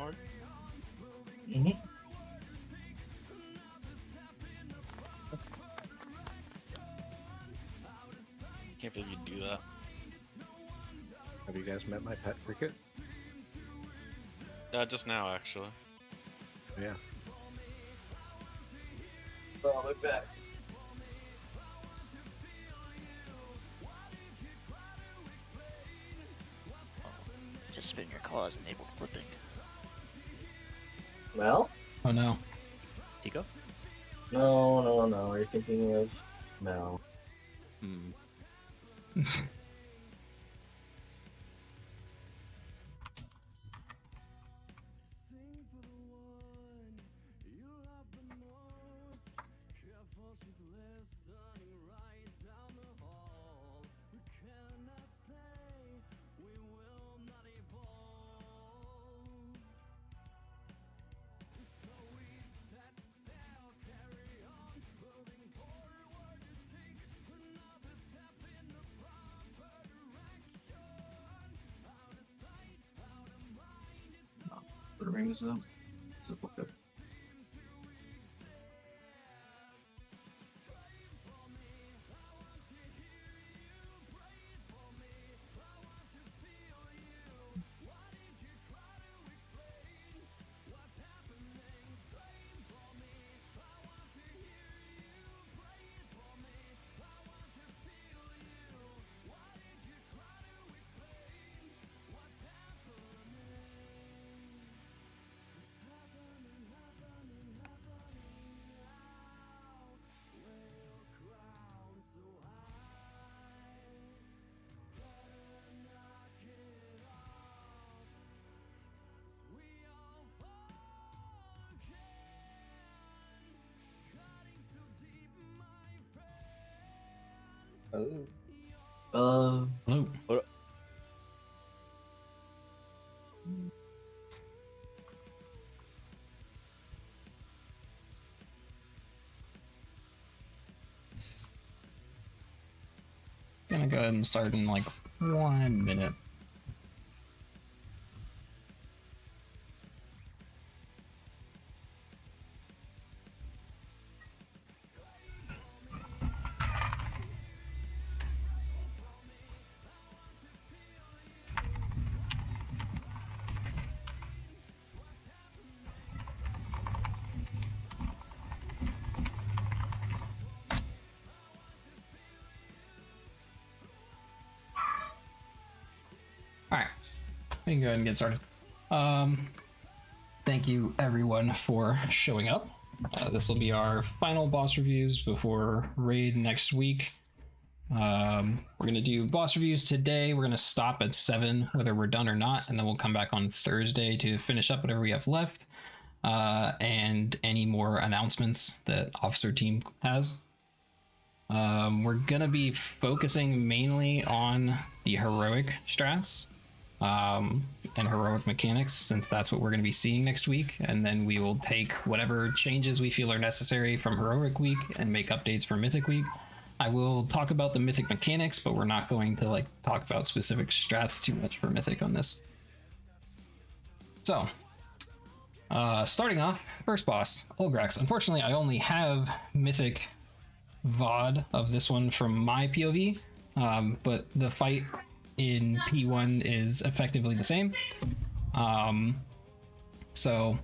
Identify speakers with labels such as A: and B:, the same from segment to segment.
A: mark?
B: Mm-hmm.
A: Can't believe you do that.
C: Have you guys met my pet cricket?
A: Just now, actually.
C: Yeah.
B: Well, look back.
D: Just spin your claws, enable flipping.
B: Mel?
E: Oh no.
F: Tico?
B: No. You're thinking of Mel.
E: What rings up? Up.
B: Oh.
E: Hello. Gonna go ahead and start in like 1 minute. Alright, we can go ahead and get started. Thank you everyone for showing up. This will be our final boss reviews before raid next week. We're gonna do boss reviews today. We're gonna stop at 7, whether we're done or not, and then we'll come back on Thursday to finish up whatever we have left, and any more announcements that officer team has. We're gonna be focusing mainly on the heroic strats and heroic mechanics, since that's what we're going to be seeing next week, and then we will take whatever changes we feel are necessary from heroic week and make updates for mythic week. I will talk about the mythic mechanics, but we're not going to like talk about specific strats too much for mythic on this. So starting off, first boss, Ulgrax. Unfortunately, I only have mythic VOD of this one from my POV, but the fight in P1 is effectively the same. So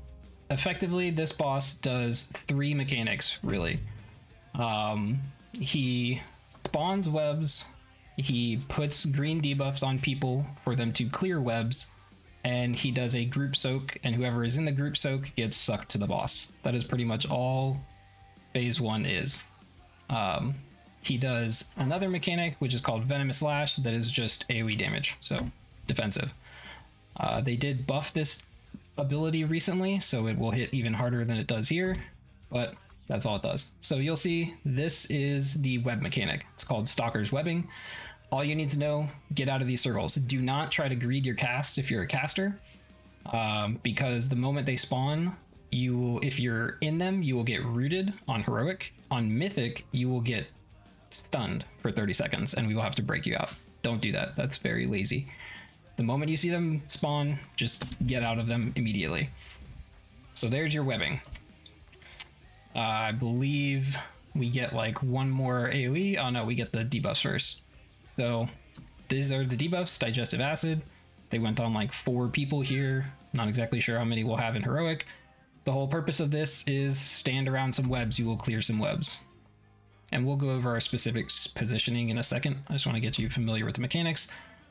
E: effectively this boss does 3 mechanics really. He spawns webs, he puts green debuffs on people for them to clear webs, and he does a group soak, and whoever is in the group soak gets sucked to the boss. That is pretty much all phase 1 is. He does another mechanic, which is called Venomous Lash, that is just AoE damage, so defensive. They did buff this ability recently, so it will hit even harder than it does here, but that's all it does. So you'll see this is the web mechanic. It's called Stalker's Webbing. All you need to know, get out of these circles. Do not try to greed your cast if you're a caster, because the moment they spawn, you will, if you're in them, you will get rooted on heroic. On mythic, you will get stunned for 30 seconds and we will have to break you out. Don't do that. That's very lazy. The moment you see them spawn, just get out of them immediately. So there's your webbing. I believe we get like one more AoE. Oh no, we get the debuffs first. So these are the debuffs. Digestive Acid. They went on like 4 people here. Not exactly sure how many we'll have in Heroic. The whole purpose of this is stand around some webs, you will clear some webs. And we'll go over our specific positioning in a second. I just want to get you familiar with the mechanics.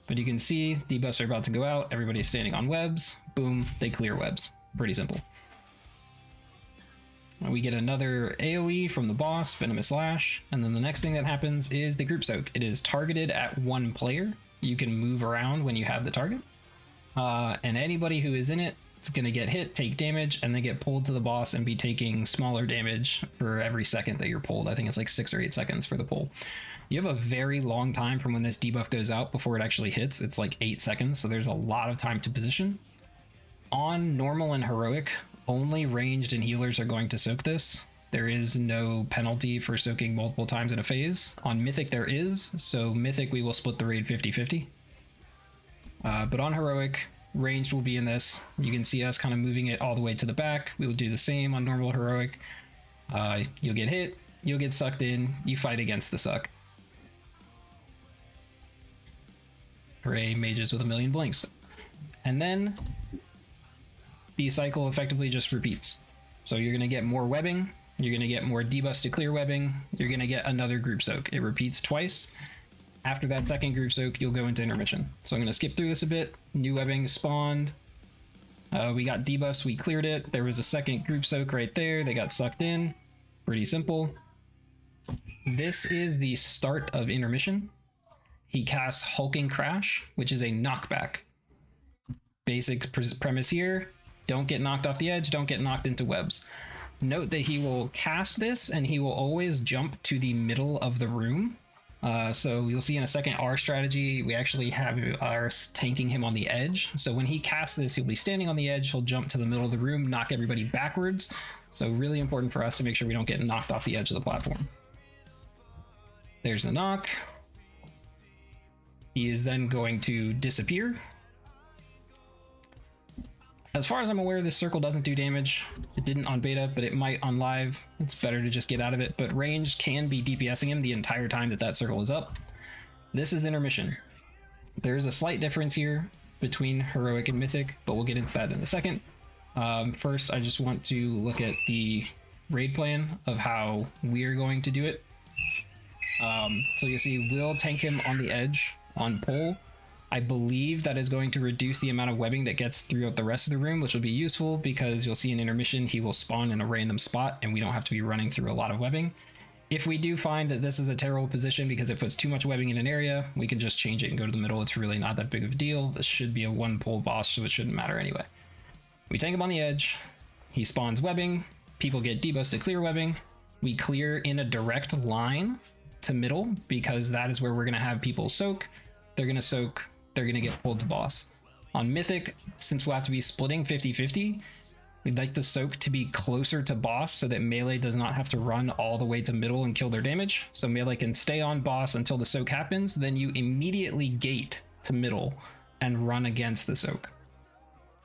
E: But you can see debuffs are about to go out. Everybody's standing on webs. Boom, they clear webs. Pretty simple. We get another AoE from the boss, Venomous Lash. And then the next thing that happens is the Group Soak. It is targeted at one player. You can move around when you have the target. And anybody who is in it is going to get hit, take damage, and then get pulled to the boss and be taking smaller damage for every second that you're pulled. I think it's like 6 or 8 seconds for the pull. You have a very long time from when this debuff goes out before it actually hits. It's like 8 seconds, so there's a lot of time to position. On normal and heroic, only ranged and healers are going to soak this. There is no penalty for soaking multiple times in a phase. On Mythic there is, so Mythic we will split the raid 50-50. But on heroic, ranged will be in this. You can see us kind of moving it all the way to the back. We will do the same on normal heroic. You'll get hit, you'll get sucked in, you fight against the suck. Hooray, mages with a million blinks. And then the cycle effectively just repeats. So you're going to get more webbing, you're going to get more debuffs to clear webbing, you're going to get another Group Soak. It repeats twice. After that second Group Soak, you'll go into intermission. So I'm going to skip through this a bit. New webbing spawned. We got debuffs, we cleared it. There was a second Group Soak right there. They got sucked in. Pretty simple. This is the start of intermission. He casts Hulking Crash, which is a knockback. Basic premise here, don't get knocked off the edge, don't get knocked into webs. Note that he will cast this and he will always jump to the middle of the room. So you'll see in a second our strategy, we actually have ours tanking him on the edge. So when he casts this, he'll be standing on the edge, he'll jump to the middle of the room, knock everybody backwards. So really important for us to make sure we don't get knocked off the edge of the platform. There's the knock. He is then going to disappear. As far as I'm aware, this circle doesn't do damage. It didn't on beta, but it might on live. It's better to just get out of it, but ranged can be DPSing him the entire time that that circle is up. This is intermission. There's a slight difference here between heroic and mythic, but we'll get into that in a second. First, I just want to look at the raid plan of how we're going to do it. So you'll see we'll tank him on the edge on pull. I believe that is going to reduce the amount of webbing that gets throughout the rest of the room, which will be useful because you'll see in intermission he will spawn in a random spot and we don't have to be running through a lot of webbing. If we do find that this is a terrible position because it puts too much webbing in an area, we can just change it and go to the middle. It's really not that big of a deal. This should be a one pull boss, so it shouldn't matter anyway. We tank him on the edge, he spawns webbing, people get debuffs to clear webbing, we clear in a direct line to middle because that is where we're going to have people soak. They're going to soak, they're going to get pulled to boss. On Mythic, since we'll have to be splitting 50-50, we'd like the soak to be closer to boss so that melee does not have to run all the way to middle and kill their damage. So melee can stay on boss until the soak happens, then you immediately gate to middle and run against the soak.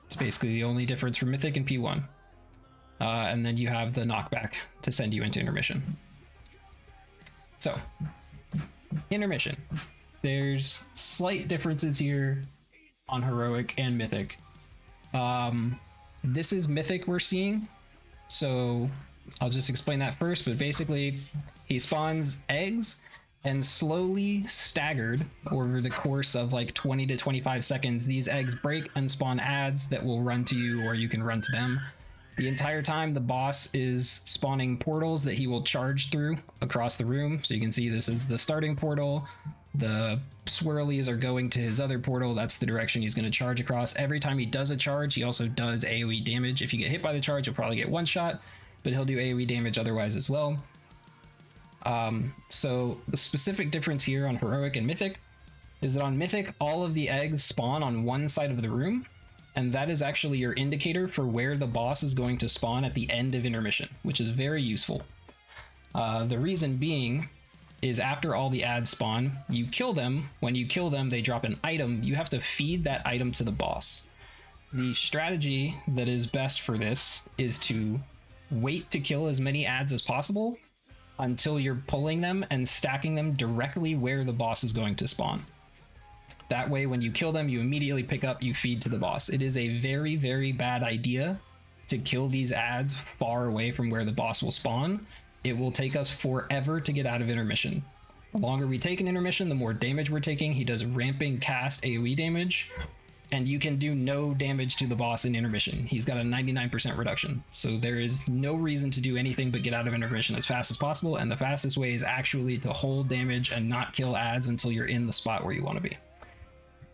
E: It's basically the only difference from Mythic and P1. And then you have the knockback to send you into intermission. So, intermission. There's slight differences here on heroic and mythic. This is mythic we're seeing, so I'll just explain that first, but basically he spawns eggs and slowly staggered over the course of like 20 to 25 seconds, these eggs break and spawn adds that will run to you or you can run to them. The entire time the boss is spawning portals that he will charge through across the room. So you can see this is the starting portal. The swirlies are going to his other portal. That's the direction he's going to charge across. Every time he does a charge, he also does AoE damage. If you get hit by the charge, you'll probably get one shot, but he'll do AoE damage otherwise as well. So the specific difference here on heroic and mythic is that on mythic, all of the eggs spawn on one side of the room, and that is actually your indicator for where the boss is going to spawn at the end of intermission, which is very useful. The reason being is after all the ads spawn, you kill them. When you kill them, they drop an item. You have to feed that item to the boss. The strategy that is best for this is to wait to kill as many ads as possible until you're pulling them and stacking them directly where the boss is going to spawn. That way, when you kill them, you immediately pick up, you feed to the boss. It is a very, very bad idea to kill these ads far away from where the boss will spawn. It will take us forever to get out of intermission. The longer we take an intermission, the more damage we're taking. He does ramping cast AoE damage, and you can do no damage to the boss in intermission. He's got a 99% reduction. So there is no reason to do anything but get out of intermission as fast as possible, and the fastest way is actually to hold damage and not kill ads until you're in the spot where you want to be.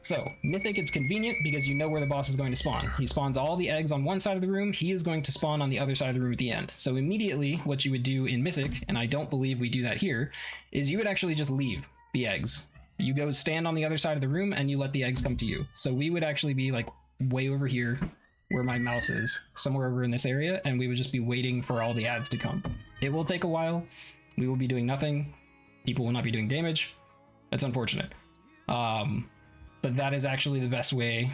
E: So, Mythic, it's convenient because you know where the boss is going to spawn. He spawns all the eggs on one side of the room, he is going to spawn on the other side of the room at the end. So immediately, what you would do in Mythic, and I don't believe we do that here, is you would actually just leave the eggs. You go stand on the other side of the room and you let the eggs come to you. So we would actually be like way over here where my mouse is, somewhere over in this area, and we would just be waiting for all the ads to come. It will take a while. We will be doing nothing. People will not be doing damage. That's unfortunate. But that is actually the best way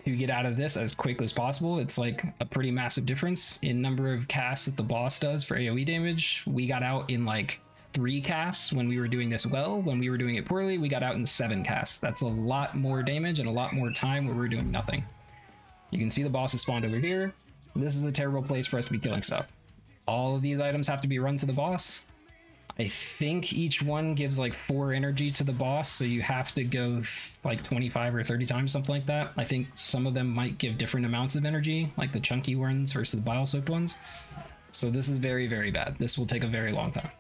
E: to get out of this as quick as possible. It's like a pretty massive difference in number of casts that the boss does for AoE damage. We got out in like 3 casts when we were doing this well. When we were doing it poorly, we got out in 7 casts. That's a lot more damage and a lot more time where we're doing nothing. You can see the boss is spawned over here. This is a terrible place for us to be killing stuff. All of these items have to be run to the boss. I think each one gives like 4 energy to the boss, so you have to go like 25 or 30 times, something like that. I think some of them might give different amounts of energy, like the chunky ones versus the bile soaked ones. So this is very, very bad. This will take a very long time.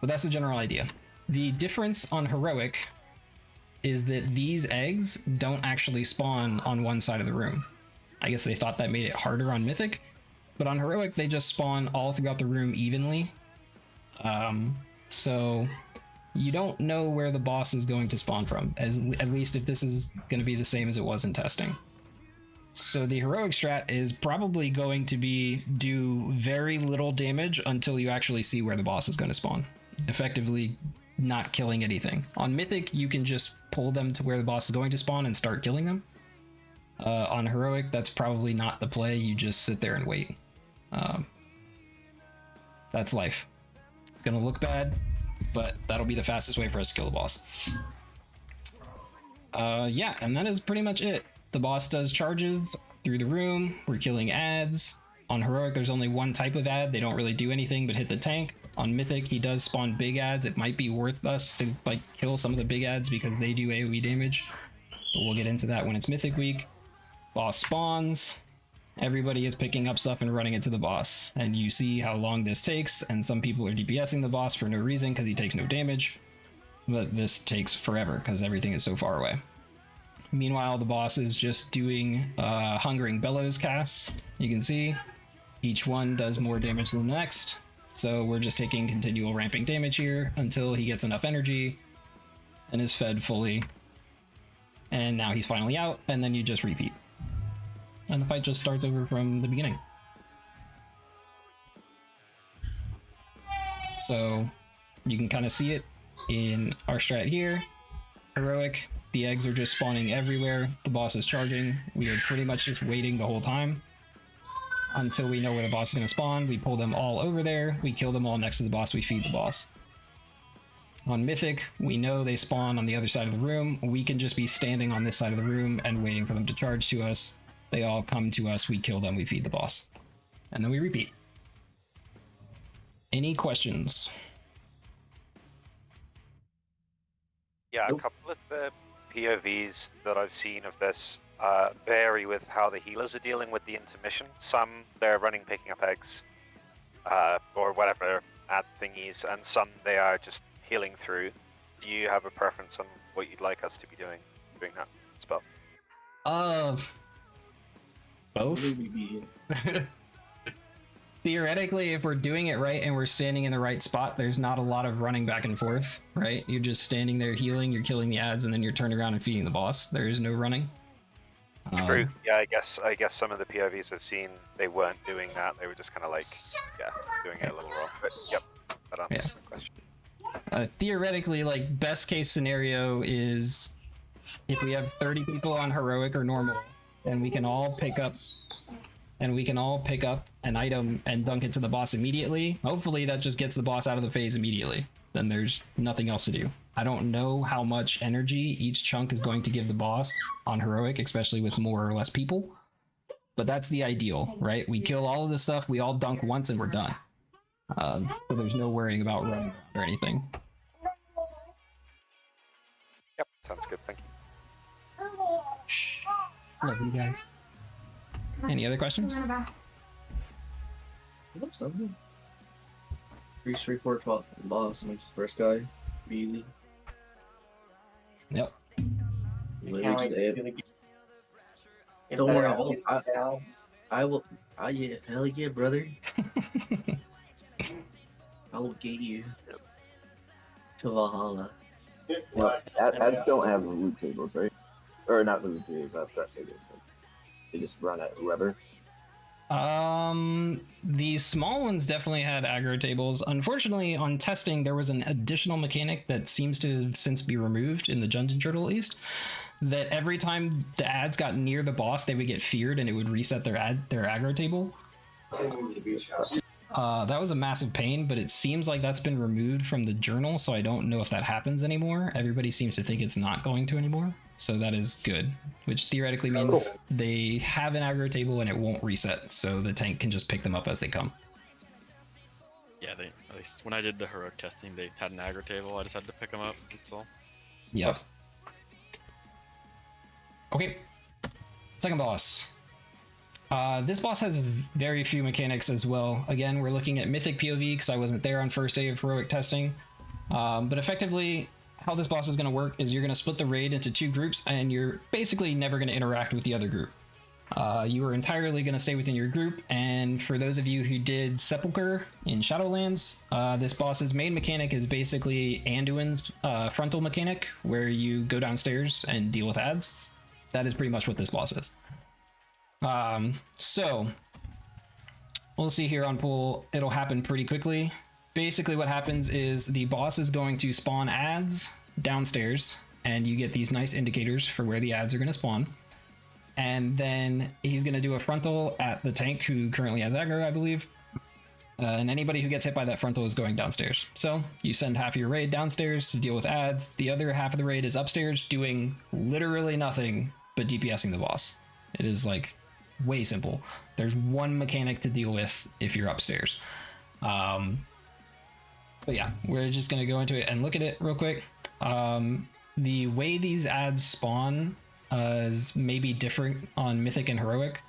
E: But that's the general idea. The difference on Heroic is that these eggs don't actually spawn on one side of the room. I guess they thought that made it harder on Mythic, but on Heroic they just spawn all throughout the room evenly. So you don't know where the boss is going to spawn from, at least if this is going to be the same as it was in testing. So the heroic strat is probably going to be do very little damage until you actually see where the boss is going to spawn, effectively not killing anything. On Mythic, you can just pull them to where the boss is going to spawn and start killing them. On Heroic, that's probably not the play. You just sit there and wait. That's life. It's gonna look bad, but that'll be the fastest way for us to kill the boss. Yeah, and that is pretty much it. The boss does charges through the room. We're killing ads. On Heroic, there's only one type of ad. They don't really do anything but hit the tank. On Mythic, he does spawn big ads. It might be worth us to like kill some of the big ads because they do AoE damage, but we'll get into that when it's Mythic week. Boss spawns. Everybody is picking up stuff and running it to the boss, and you see how long this takes, and some people are DPSing the boss for no reason because he takes no damage, but this takes forever because everything is so far away. Meanwhile, the boss is just doing Hungering Bellows casts. You can see each one does more damage than the next, so we're just taking continual ramping damage here until he gets enough energy and is fed fully, and now he's finally out, and then you just repeat. And the fight just starts over from the beginning. So you can kind of see it in our strat here. Heroic, the eggs are just spawning everywhere. The boss is charging. We are pretty much just waiting the whole time until we know where the boss is going to spawn. We pull them all over there. We kill them all next to the boss. We feed the boss. On Mythic, we know they spawn on the other side of the room. We can just be standing on this side of the room and waiting for them to charge to us. They all come to us, we kill them, we feed the boss. And then we repeat. Any questions?
F: Yeah, a couple of the POVs that I've seen of this vary with how the healers are dealing with the intermission. Some, they're running picking up eggs, or whatever, ad thingies, and some they are just healing through. Do you have a preference on what you'd like us to be doing that spell?
E: Both. Theoretically, if we're doing it right and we're standing in the right spot, there's not a lot of running back and forth, right? You're just standing there healing, you're killing the ads, and then you're turning around and feeding the boss. There is no running.
F: True. Yeah, I guess some of the POVs I've seen, they weren't doing that. They were just kind of like, yeah, doing it a little wrong. But yep, that answers my question.
E: Theoretically, like, best case scenario is if we have 30 people on heroic or normal, then we can all pick up an item and dunk it to the boss immediately. Hopefully that just gets the boss out of the phase immediately. Then there's nothing else to do. I don't know how much energy each chunk is going to give the boss on heroic, especially with more or less people. But that's the ideal, right? We kill all of this stuff, we all dunk once, and we're done. So there's no worrying about running around or anything.
F: Yep, sounds good. Thank you.
E: Love you guys. Any other questions?
B: Nope, something. Pretty straightforward boss makes the first guy be easy.
E: Yep.
B: Literally just don't worry, I will. Yeah, hell yeah, brother. I will get you to Valhalla.
G: Well, ads don't have loot tables, right? Or not loot tables, not threat tables. They just run at whoever.
E: The small ones definitely had aggro tables. Unfortunately, on testing, there was an additional mechanic that seems to have since be removed in the Dungeon Turtle at least. That every time the ads got near the boss, they would get feared and it would reset their aggro table. That was a massive pain, but it seems like that's been removed from the journal, so I don't know if that happens anymore. Everybody seems to think it's not going to anymore, so that is good, which theoretically means they have an aggro table and it won't reset, so the tank can just pick them up as they come.
A: Yeah, they at least when I did the heroic testing, they had an aggro table. I just had to pick them up. That's all.
E: Yeah. Okay. Second boss. This boss has very few mechanics as well. Again, we're looking at Mythic POV because I wasn't there on first day of heroic testing. But effectively, how this boss is going to work is you're going to split the raid into two groups, and you're basically never going to interact with the other group. You are entirely going to stay within your group, and for those of you who did Sepulchre in Shadowlands, this boss's main mechanic is basically Anduin's frontal mechanic, where you go downstairs and deal with ads. That is pretty much what this boss is. So we'll see here on pool, it'll happen pretty quickly. Basically what happens is the boss is going to spawn ads downstairs, and you get these nice indicators for where the ads are going to spawn. And then he's going to do a frontal at the tank who currently has aggro, I believe. And anybody who gets hit by that frontal is going downstairs. So you send half of your raid downstairs to deal with ads. The other half of the raid is upstairs doing literally nothing but DPSing the boss. It is like way simple. There's one mechanic to deal with if you're upstairs. So yeah, we're just going to go into it and look at it real quick. The way these ads spawn is maybe different on Mythic and Heroic.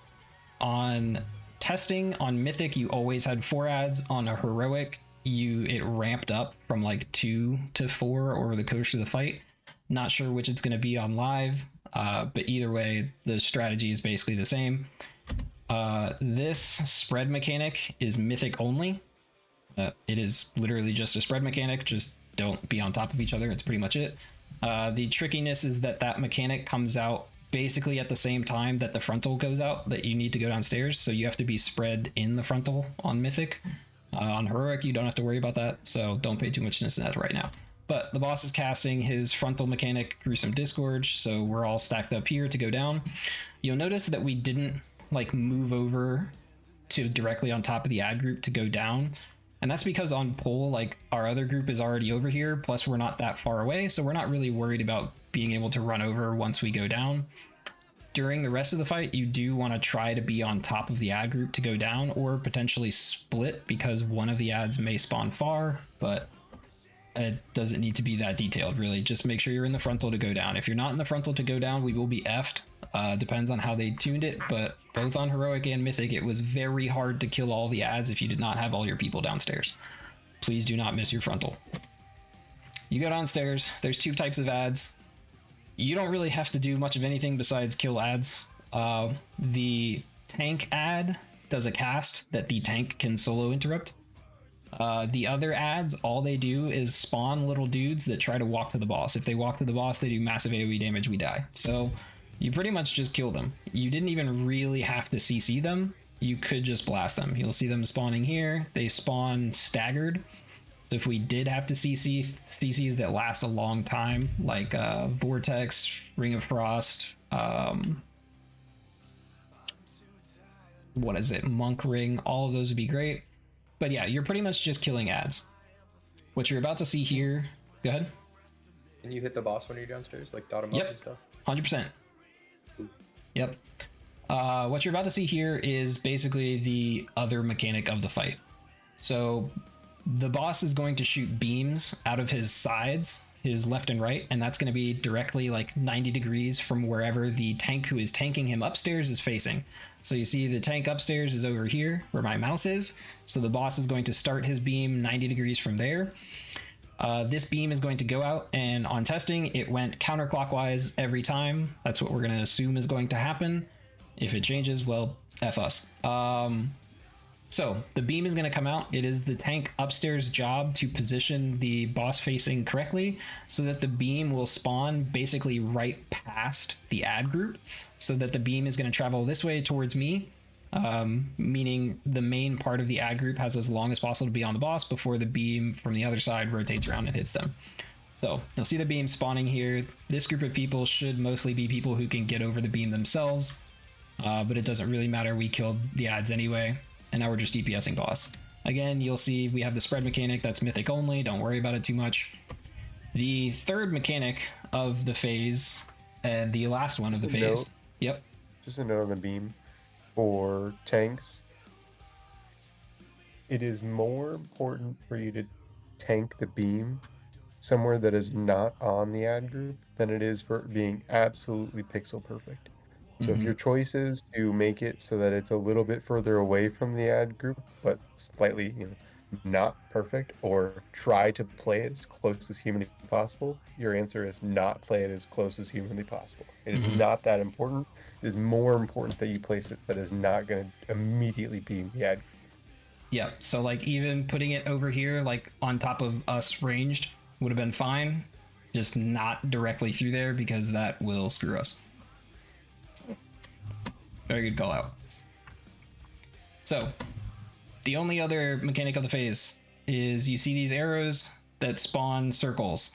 E: On testing, on Mythic, you always had 4 ads. On a Heroic, it ramped up from like 2 to 4 over the course of the fight. Not sure which it's going to be on live, but either way, the strategy is basically the same. This spread mechanic is Mythic only. It is literally just a spread mechanic, just don't be on top of each other, it's pretty much it. The trickiness is that mechanic comes out basically at the same time that the frontal goes out, that you need to go downstairs, so you have to be spread in the frontal on Mythic. On Heroic, you don't have to worry about that, so don't pay too much attention to that right now. But the boss is casting his frontal mechanic, Gruesome Disgorge, so we're all stacked up here to go down. You'll notice that we didn't like move over to directly on top of the ad group to go down. And that's because on pull, like our other group is already over here, plus we're not that far away, so we're not really worried about being able to run over once we go down. During the rest of the fight, you do want to try to be on top of the ad group to go down, or potentially split because one of the ads may spawn far, but it doesn't need to be that detailed, really. Just make sure you're in the frontal to go down. If you're not in the frontal to go down, we will be effed. Depends on how they tuned it, but both on Heroic and Mythic, it was very hard to kill all the ads if you did not have all your people downstairs. Please do not miss your frontal. You go downstairs, there's 2 types of ads. You don't really have to do much of anything besides kill ads. The tank ad does a cast that the tank can solo interrupt. The other ads, all they do is spawn little dudes that try to walk to the boss. If they walk to the boss, they do massive AoE damage, we die. So you pretty much just kill them. You didn't even really have to CC them. You could just blast them. You'll see them spawning here. They spawn staggered. So if we did have to CC CCs that last a long time, like Vortex, Ring of Frost, what is it, Monk Ring, all of those would be great. But yeah, you're pretty much just killing ads. What you're about to see here, go ahead.
H: Can you hit the boss when you're downstairs, like dot him
E: Yep.
H: up and stuff?
E: 100%. Yep. What you're about to see here is basically the other mechanic of the fight. So the boss is going to shoot beams out of his sides, his left and right, and that's going to be directly like 90 degrees from wherever the tank who is tanking him upstairs is facing. So you see the tank upstairs is over here where my mouse is. So the boss is going to start his beam 90 degrees from there. This beam is going to go out, and on testing, it went counterclockwise every time. That's what we're going to assume is going to happen. If it changes, well, F us. So the beam is going to come out. It is the tank upstairs job to position the boss facing correctly so that the beam will spawn basically right past the ad group, so that the beam is going to travel this way towards me. Meaning the main part of the ad group has as long as possible to be on the boss before the beam from the other side rotates around and hits them. So you'll see the beam spawning here. This group of people should mostly be people who can get over the beam themselves, but it doesn't really matter. We killed the ads anyway, and now we're just DPSing boss. Again, you'll see we have the spread mechanic that's mythic only. Don't worry about it too much. The third mechanic of the phase, and the last one of the phase. Yep.
I: Just a note on the beam. For tanks, it is more important for you to tank the beam somewhere that is not on the ad group than it is for being absolutely pixel perfect. So if your choice is to make it so that it's a little bit further away from the ad group, but slightly, not perfect, or try to play it as close as humanly possible, your answer is not play it as close as humanly possible. It is not that important. It is more important that you place it that is not going to immediately beam the ad.
E: Yeah, so like even putting it over here, like on top of us ranged, would have been fine. Just not directly through there, because that will screw us. Very good call out. So the only other mechanic of the phase is you see these arrows that spawn circles.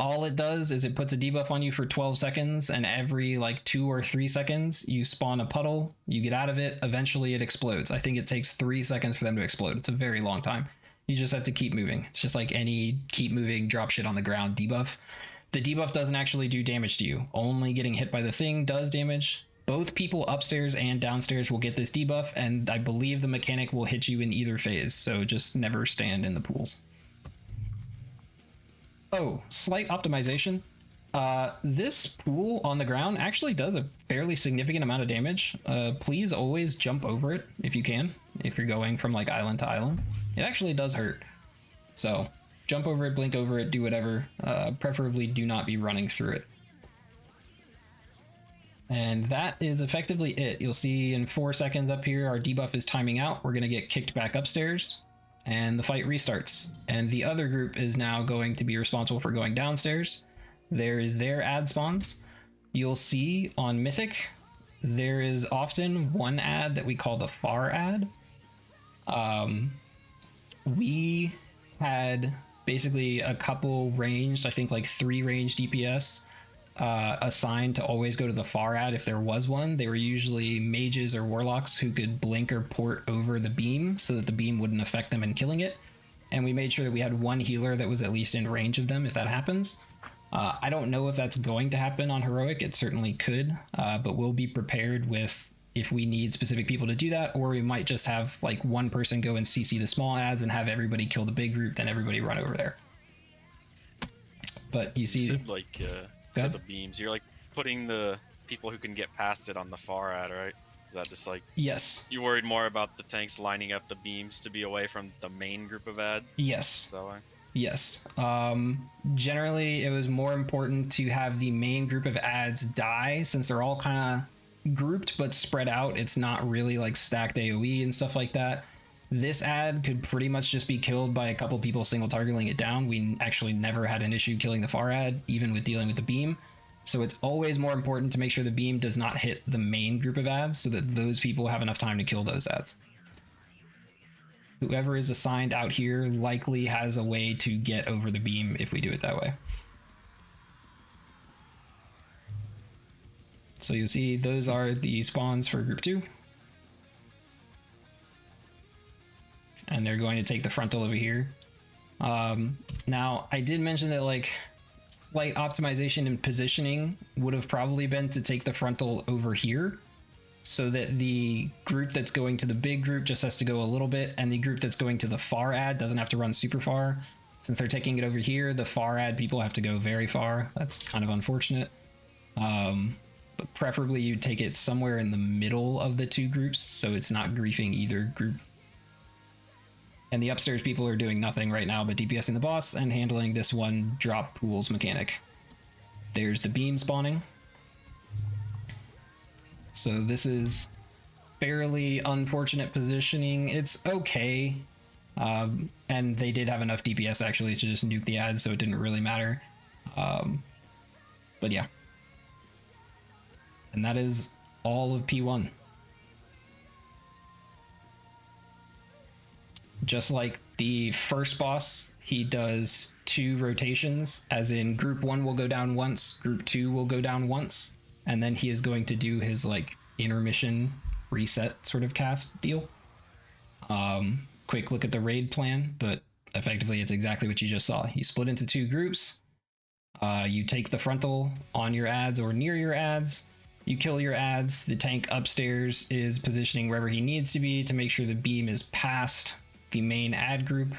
E: All it does is it puts a debuff on you for 12 seconds, and every like 2 or 3 seconds you spawn a puddle, you get out of it, eventually it explodes. I think it takes 3 seconds for them to explode. It's a very long time. You just have to keep moving. It's just like any keep moving, drop shit on the ground debuff. The debuff doesn't actually do damage to you. Only getting hit by the thing does damage. Both people upstairs and downstairs will get this debuff, and I believe the mechanic will hit you in either phase, so just never stand in the pools. Oh, slight optimization. This pool on the ground actually does a fairly significant amount of damage. Please always jump over it if you can, if you're going from like island to island. It actually does hurt. So jump over it, blink over it, do whatever. Preferably do not be running through it. And that is effectively it. You'll see in 4 seconds up here, our debuff is timing out. We're going to get kicked back upstairs, and the fight restarts. And the other group is now going to be responsible for going downstairs. There is their ad spawns. You'll see on Mythic, there is often one ad that we call the far ad. We had basically a couple ranged, I think like 3 ranged DPS assigned to always go to the far ad if there was one. They were usually mages or warlocks who could blink or port over the beam so that the beam wouldn't affect them in killing it. And we made sure that we had one healer that was at least in range of them if that happens. I don't know if that's going to happen on Heroic. It certainly could, but we'll be prepared with if we need specific people to do that, or we might just have like one person go and CC the small ads and have everybody kill the big group, then everybody run over there. But you see,
A: You said like for the beams, you're like putting the people who can get past it on the far ad, right? Is that just like,
E: yes,
A: you worried more about the tanks lining up the beams to be away from the main group of ads?
E: yes.
A: Is that why?
E: Yes. Generally, it was more important to have the main group of ads die, since they're all kind of grouped but spread out. It's not really like stacked AoE and stuff like that. This ad could pretty much just be killed by a couple people single targeting it down. We actually never had an issue killing the far ad, even with dealing with the beam. So it's always more important to make sure the beam does not hit the main group of ads so that those people have enough time to kill those ads. whoever is assigned out here likely has a way to get over the beam if we do it that way. So you'll see those are the spawns for group 2. And they're going to take the frontal over here. Now, I did mention that like slight optimization and positioning would have probably been to take the frontal over here, so that the group that's going to the big group just has to go a little bit, and the group that's going to the far ad doesn't have to run super far. Since they're taking it over here, the far ad people have to go very far. That's kind of unfortunate. But preferably you take it somewhere in the middle of the two groups, so it's not griefing either group. And the upstairs people are doing nothing right now but DPSing the boss and handling this one drop pools mechanic. There's the beam spawning. So this is fairly unfortunate positioning. It's okay. And they did have enough DPS actually to just nuke the ads, so it didn't really matter. But yeah. And that is all of P1. Just like the first boss, he does 2 rotations, as in group 1 will go down once, group 2 will go down once, and then he is going to do his like intermission reset sort of cast deal. Quick look at the raid plan, but effectively it's exactly what you just saw. You split into 2 groups, you take the frontal on your ads or near your ads, you kill your ads, the tank upstairs is positioning wherever he needs to be to make sure the beam is past the main ad group,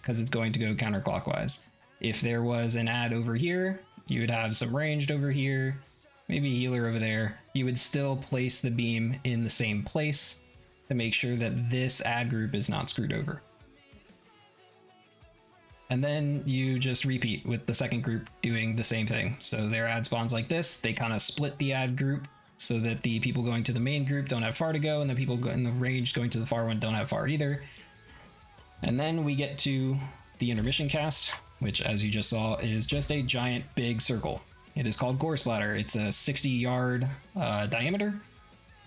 E: because it's going to go counterclockwise. If there was an ad over here, you would have some ranged over here, maybe a healer over there. You would still place the beam in the same place to make sure that this ad group is not screwed over. And then you just repeat with the second group doing the same thing. So their ad spawns like this, they kind of split the ad group so that the people going to the main group don't have far to go, and the people in the range going to the far one don't have far either. And then we get to the intermission cast, which as you just saw is just a giant big circle. It is called Gore Splatter. It's a 60-yard diameter.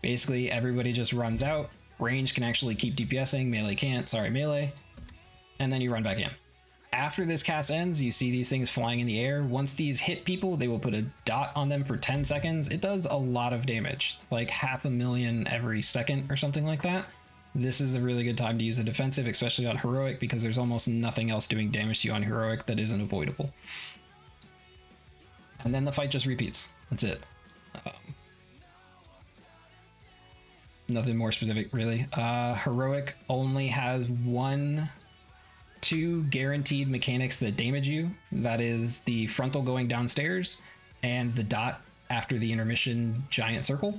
E: Basically everybody just runs out. Range can actually keep DPSing, melee can't, sorry melee. And then you run back in. After this cast ends, you see these things flying in the air. Once these hit people, they will put a dot on them for 10 seconds. It does a lot of damage, it's like 500,000 every second or something like that. This is a really good time to use a defensive, especially on Heroic, because there's almost nothing else doing damage to you on Heroic that isn't avoidable. And then the fight just repeats. That's it. Nothing more specific, really. Heroic only has 2 guaranteed mechanics that damage you. That is the frontal going downstairs and the dot after the intermission giant circle.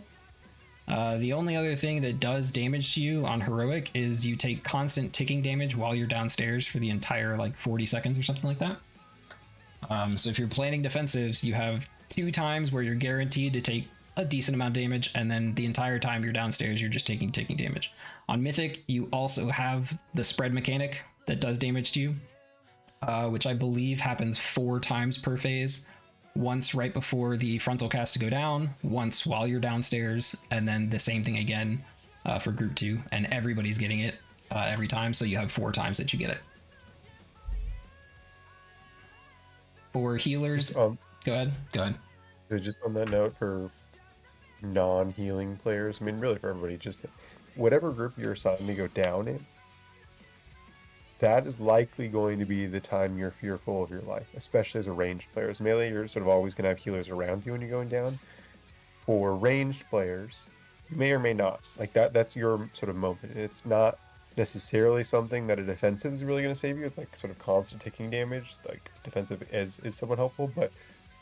E: The only other thing that does damage to you on Heroic is you take constant ticking damage while you're downstairs for the entire like 40 seconds or something like that. So if you're planning defensives, you have 2 times where you're guaranteed to take a decent amount of damage, and then the entire time you're downstairs, you're just taking ticking damage. On Mythic, you also have the spread mechanic that does damage to you, which I believe happens 4 times per phase. Once right before the frontal cast to go down, once while you're downstairs, and then the same thing again for group 2, and everybody's getting it every time, so you have 4 times that you get it. For healers, go ahead.
I: So just on that note, for non-healing players, I mean really for everybody, just whatever group you're assigned to go down in, that is likely going to be the time you're fearful of your life, especially as a ranged player. As melee, you're sort of always going to have healers around you when you're going down. For ranged players, you may or may not. Like that's your sort of moment. And it's not necessarily something that a defensive is really going to save you. It's like sort of constant ticking damage. Like defensive is somewhat helpful, but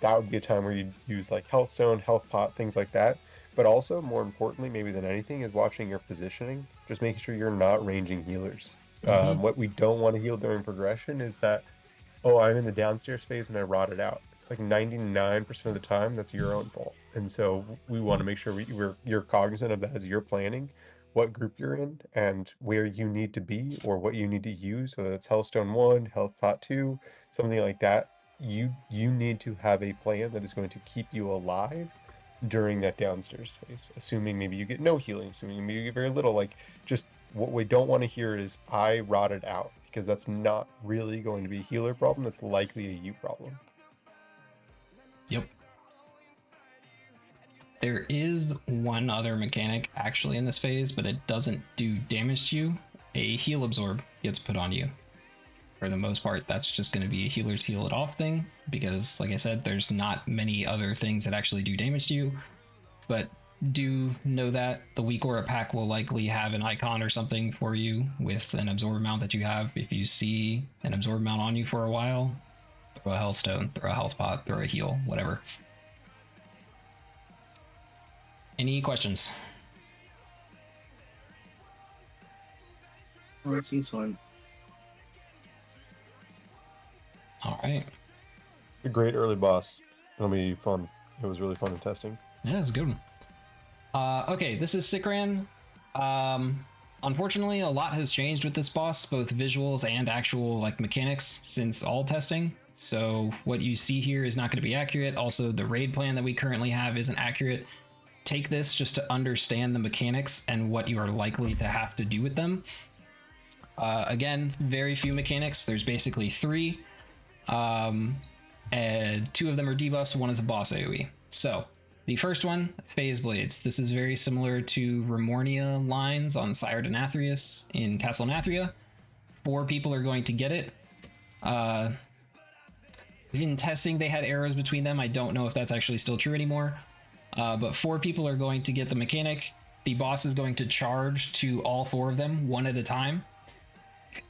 I: that would be a time where you'd use like health stone, health pot, things like that. But also, more importantly, maybe than anything, is watching your positioning. Just making sure you're not ranging healers. What we don't want to heal during progression is that, oh, I'm in the downstairs phase and I rotted out. It's like 99% of the time that's your own fault. And so we want to make sure you're cognizant of that as you're planning what group you're in and where you need to be or what you need to use. So that's Hellstone 1, Health Pot 2, something like that. You need to have a plan that is going to keep you alive during that downstairs phase, assuming maybe you get no healing, assuming maybe you get very little. Like, just what we don't want to hear is I rotted out, because that's not really going to be a healer problem. That's likely a you problem.
E: Yep. There is one other mechanic actually in this phase, but it doesn't do damage to you. A heal absorb gets put on you. For the most part, that's just going to be a healer's heal it off thing, because like I said, there's not many other things that actually do damage to you. But do know that the weak aura pack will likely have an icon or something for you with an absorb amount that you have. If you see an absorb amount on you for a while, throw a hellstone, throw a health pot, throw a heal, whatever. Any questions?
B: Well, that seems fun.
E: All right.
I: A great early boss. It'll be fun. It was really fun in testing.
E: Yeah, it's a good one. Okay, this is Sikran. Unfortunately, a lot has changed with this boss, both visuals and actual like mechanics since all testing. So what you see here is not going to be accurate. Also, the raid plan that we currently have isn't accurate. Take this just to understand the mechanics and what you are likely to have to do with them. Again, very few mechanics. There's basically 3. And 2 of them are debuffs, 1 is a boss AoE. So, the first one, Phase Blades. This is very similar to Remornia lines on Sire Denathrius in Castle Nathria. 4 people are going to get it. In testing, they had arrows between them. I don't know if that's actually still true anymore. But 4 people are going to get the mechanic. The boss is going to charge to all 4 of them, 1 at a time.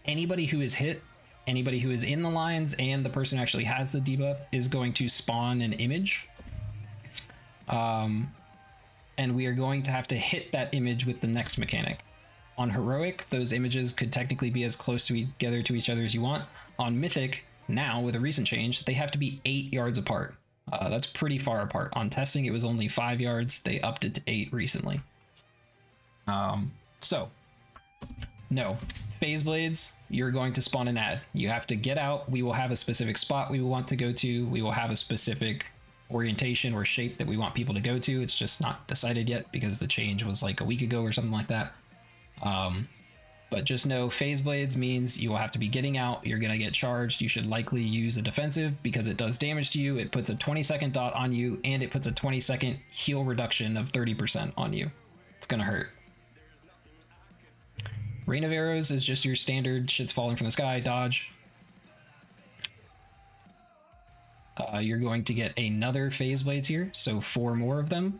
E: Anybody who is hit, anybody who is in the lines, and the person who actually has the debuff is going to spawn an image. And we are going to have to hit that image with the next mechanic. On Heroic, those images could technically be as close together to each other as you want. On Mythic, now with a recent change, they have to be 8 yards apart. That's pretty far apart. On testing, it was only 5 yards. They upped it to 8 recently. So, no. Phase Blades, you're going to spawn an ad. You have to get out. We will have a specific spot we will want to go to. We will have a specific orientation or shape that we want people to go to. It's just not decided yet because the change was like a week ago or something like that. But just know Phase Blades means you will have to be getting out. You're going to get charged. You should likely use a defensive because it does damage to you. It puts a 20-second dot on you, and it puts a 20-second heal reduction of 30% on you. It's going to hurt. Rain of Arrows is just your standard shit's falling from the sky dodge. You're going to get another Phase Blades here, so 4 more of them.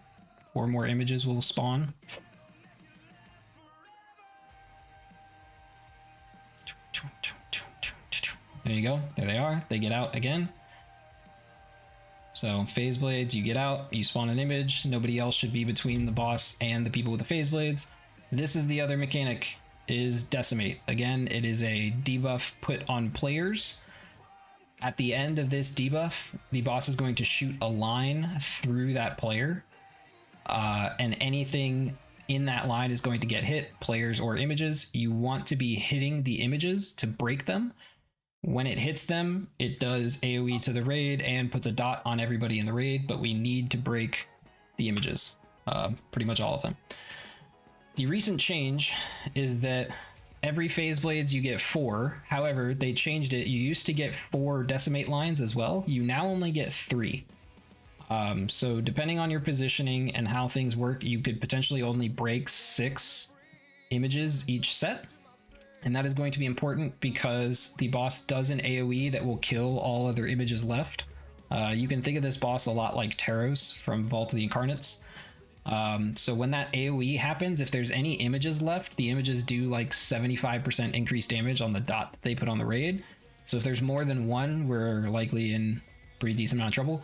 E: 4 more images will spawn. There you go. There they are. They get out again. So Phase Blades, you get out, you spawn an image. Nobody else should be between the boss and the people with the Phase Blades. This is the other mechanic, is Decimate. Again, it is a debuff put on players. At the end of this debuff, the boss is going to shoot a line through that player. And anything in that line is going to get hit, players or images. You want to be hitting the images to break them. When it hits them, it does AoE to the raid and puts a dot on everybody in the raid, but we need to break the images, pretty much all of them. The recent change is that every Phase Blades you get 4. However, they changed it. You used to get 4 Decimate lines as well. You now only get 3. So depending on your positioning and how things work, you could potentially only break 6 images each set. And that is going to be important because the boss does an AoE that will kill all other images left. You can think of this boss a lot like Taros from Vault of the Incarnates. So when that AoE happens, if there's any images left, the images do like 75% increased damage on the dot that they put on the raid. So if there's more than 1, we're likely in pretty decent amount of trouble.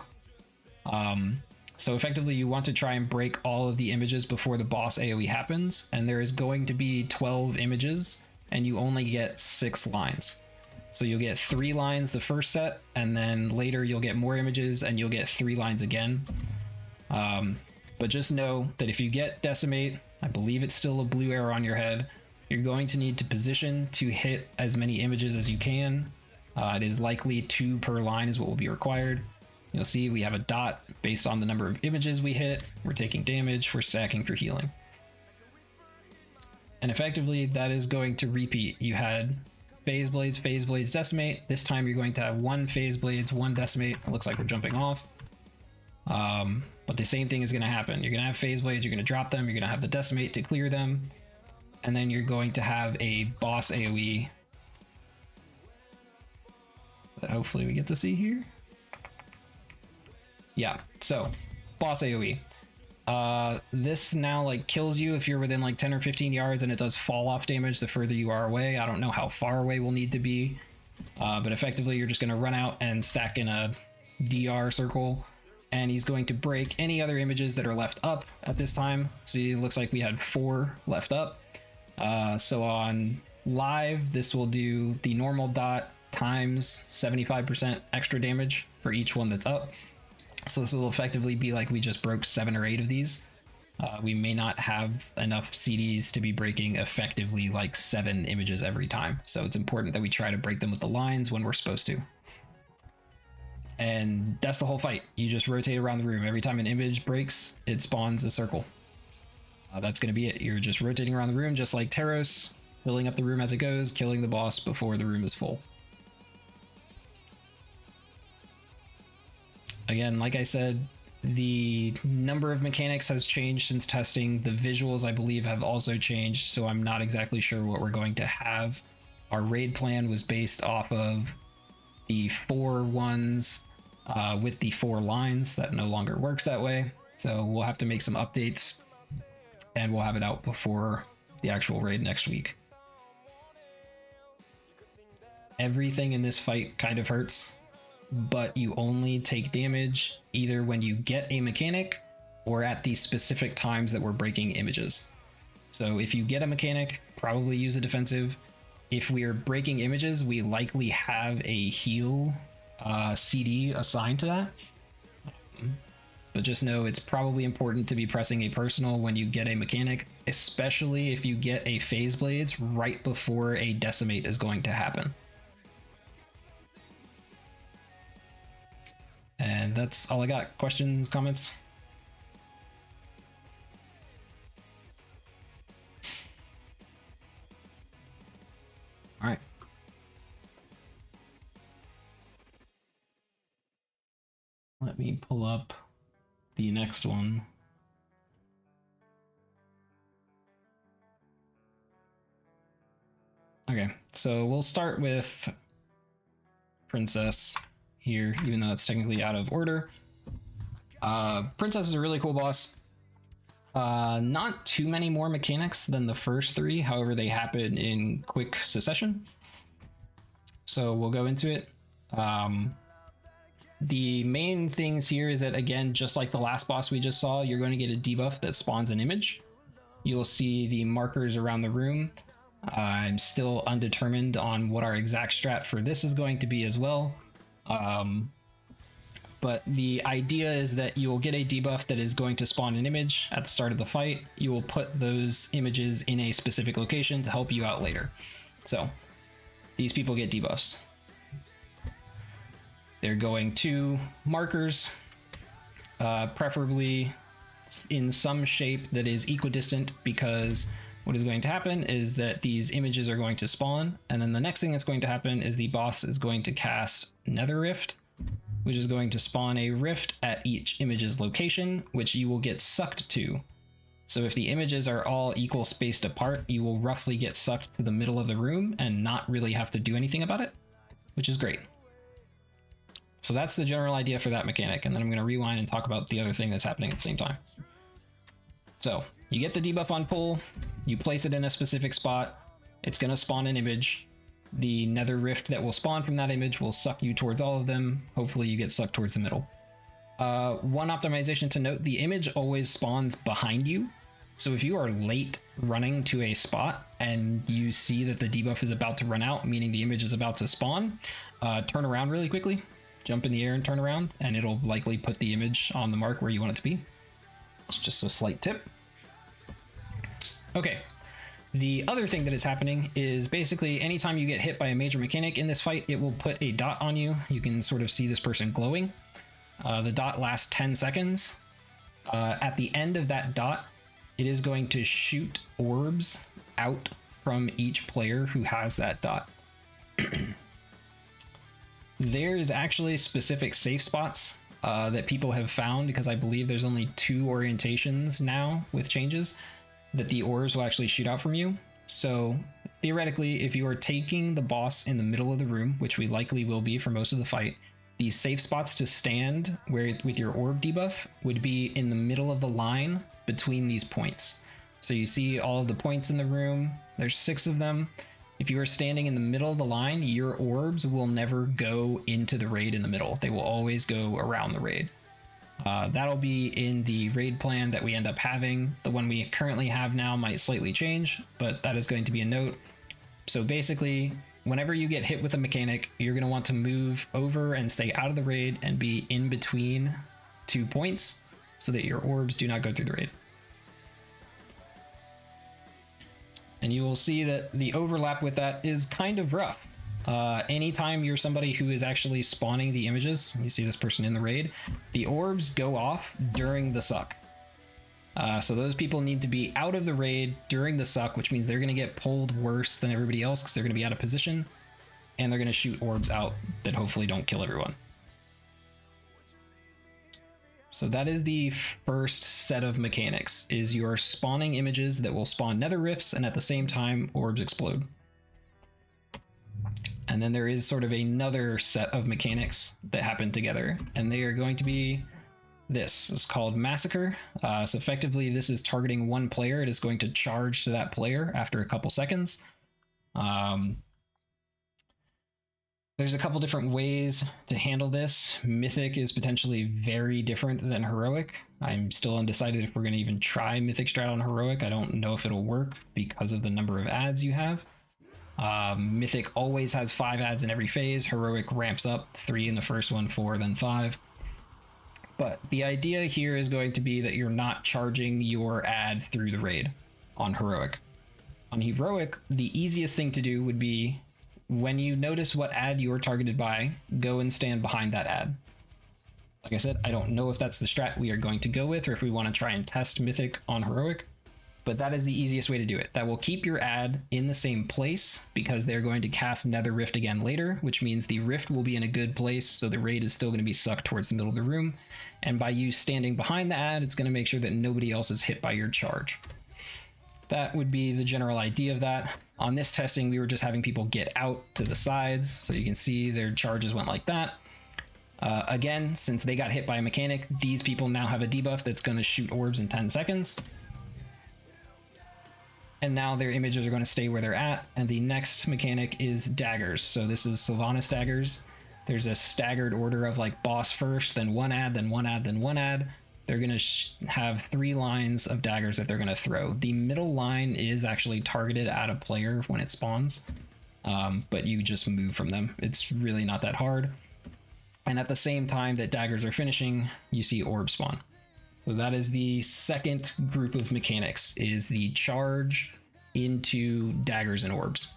E: So effectively you want to try and break all of the images before the boss AoE happens, and there is going to be 12 images and you only get 6 lines. So you'll get 3 lines the first set, and then later you'll get more images and you'll get 3 lines again. But just know that if you get Decimate, I believe it's still a blue arrow on your head, you're going to need to position to hit as many images as you can. It is likely 2 per line is what will be required. You'll see we have a dot based on the number of images we hit. We're taking damage, we're stacking for healing. And effectively, that is going to repeat. You had Phase Blades, Decimate. This time you're going to have 1 Phase Blades, 1 Decimate. It looks like we're jumping off. But the same thing is going to happen. You're going to have Phase Blades, you're going to drop them, you're going to have the Decimate to clear them. And then you're going to have a boss AoE that hopefully we get to see here. Yeah, so boss AoE. This now like kills you if you're within like 10 or 15 yards, and it does fall off damage the further you are away. I don't know how far away we'll need to be, but effectively you're just going to run out and stack in a DR circle, and he's going to break any other images that are left up at this time. See, it looks like we had 4 left up. So on live, this will do the normal dot times 75% extra damage for each one that's up. So this will effectively be like we just broke 7 or 8 of these. We may not have enough CDs to be breaking effectively like 7 images every time. So it's important that we try to break them with the lines when we're supposed to. And that's the whole fight. You just rotate around the room. Every time an image breaks, it spawns a circle. That's going to be it. You're just rotating around the room just like Taros, filling up the room as it goes, killing the boss before the room is full. Again, like I said, the number of mechanics has changed since testing. The visuals, I believe, have also changed, so I'm not exactly sure what we're going to have. Our raid plan was based off of the 4 ones with the 4 lines. That no longer works that way, so we'll have to make some updates, and we'll have it out before the actual raid next week. Everything in this fight kind of hurts, but you only take damage either when you get a mechanic or at the specific times that we're breaking images. So if you get a mechanic, probably use a defensive. If we're breaking images, we likely have a heal CD assigned to that. But just know it's probably important to be pressing a personal when you get a mechanic, especially if you get a Phase Blades right before a Decimate is going to happen. And that's all I got. Questions, comments? All right. Let me pull up the next one. Okay, so we'll start with Princess here, even though it's technically out of order. Princess is a really cool boss. Not too many more mechanics than the first 3, however they happen in quick succession. So we'll go into it. The main things here is that, again, just like the last boss we just saw, you're going to get a debuff that spawns an image. You'll see the markers around the room. I'm still undetermined on what our exact strat for this is going to be as well. But the idea is that you will get a debuff that is going to spawn an image at the start of the fight. You will put those images in a specific location to help you out later. So these people get debuffs. They're going to markers, preferably in some shape that is equidistant, because what is going to happen is that these images are going to spawn, and then the next thing that's going to happen is the boss is going to cast Nether Rift, which is going to spawn a rift at each image's location, which you will get sucked to. So if the images are all equal spaced apart, you will roughly get sucked to the middle of the room and not really have to do anything about it, which is great. So that's the general idea for that mechanic, and then I'm going to rewind and talk about the other thing that's happening at the same time. So you get the debuff on pull, you place it in a specific spot, it's going to spawn an image. The Nether Rift that will spawn from that image will suck you towards all of them. Hopefully you get sucked towards the middle. One optimization to note, the image always spawns behind you. So if you are late running to a spot and you see that the debuff is about to run out, meaning the image is about to spawn, turn around really quickly, jump in the air and turn around, and it'll likely put the image on the mark where you want it to be. It's just a slight tip. Okay. The other thing that is happening is basically anytime you get hit by a major mechanic in this fight, it will put a dot on you. You can sort of see this person glowing. The dot lasts 10 seconds. At the end of that dot, it is going to shoot orbs out from each player who has that dot. There is actually specific safe spots that people have found, because I believe there's only 2 orientations now with changes that the orbs will actually shoot out from you. So theoretically, if you are taking the boss in the middle of the room, which we likely will be for most of the fight, the safe spots to stand where with your orb debuff would be in the middle of the line between these points. So you see all of the points in the room, there's 6 of them. If you are standing in the middle of the line, your orbs will never go into the raid in the middle. They will always go around the raid. That'll be in the raid plan that we end up having. The one we currently have now might slightly change, but that is going to be a note. So basically, whenever you get hit with a mechanic, you're going to want to move over and stay out of the raid and be in between 2 points so that your orbs do not go through the raid. And you will see that the overlap with that is kind of rough. Anytime you're somebody who is actually spawning the images, you see this person in the raid, the orbs go off during the suck. So those people need to be out of the raid during the suck, which means they're going to get pulled worse than everybody else because they're going to be out of position, and they're going to shoot orbs out that hopefully don't kill everyone. So that is the first set of mechanics, is you're spawning images that will spawn nether rifts, and at the same time orbs explode. And then there is sort of another set of mechanics that happen together, and they are going to be this. It's called Massacre. So effectively this is targeting one player. It is going to charge to that player after a couple seconds. There's a couple different ways to handle this. Mythic is potentially very different than Heroic. I'm still undecided if we're going to even try Mythic strat on Heroic. I don't know if it'll work because of the number of ads you have. Mythic always has 5 ads in every phase. Heroic ramps up 3 in the first one, 4, then 5. But the idea here is going to be that you're not charging your ad through the raid on Heroic. On Heroic, the easiest thing to do would be, when you notice what ad you are targeted by, go and stand behind that ad. Like I said, I don't know if that's the strat we are going to go with, or if we want to try and test Mythic on Heroic, but that is the easiest way to do it. That will keep your ad in the same place, because they're going to cast Nether Rift again later, which means the Rift will be in a good place, so the raid is still going to be sucked towards the middle of the room. And by you standing behind the ad, it's going to make sure that nobody else is hit by your charge. That would be the general idea of that. On this testing, we were just having people get out to the sides, so you can see their charges went like that. Again, since they got hit by a mechanic, these people now have a debuff that's going to shoot orbs in 10 seconds. And now their images are going to stay where they're at, and the next mechanic is daggers. So this is Sylvanas daggers. There's a staggered order of like boss first, then one ad, then one ad, then one ad. They're going to have 3 lines of daggers that they're going to throw. The middle line is actually targeted at a player when it spawns, but you just move from them. It's really not that hard. And at the same time that daggers are finishing, you see orbs spawn. So that is the second group of mechanics, is the charge into daggers and orbs.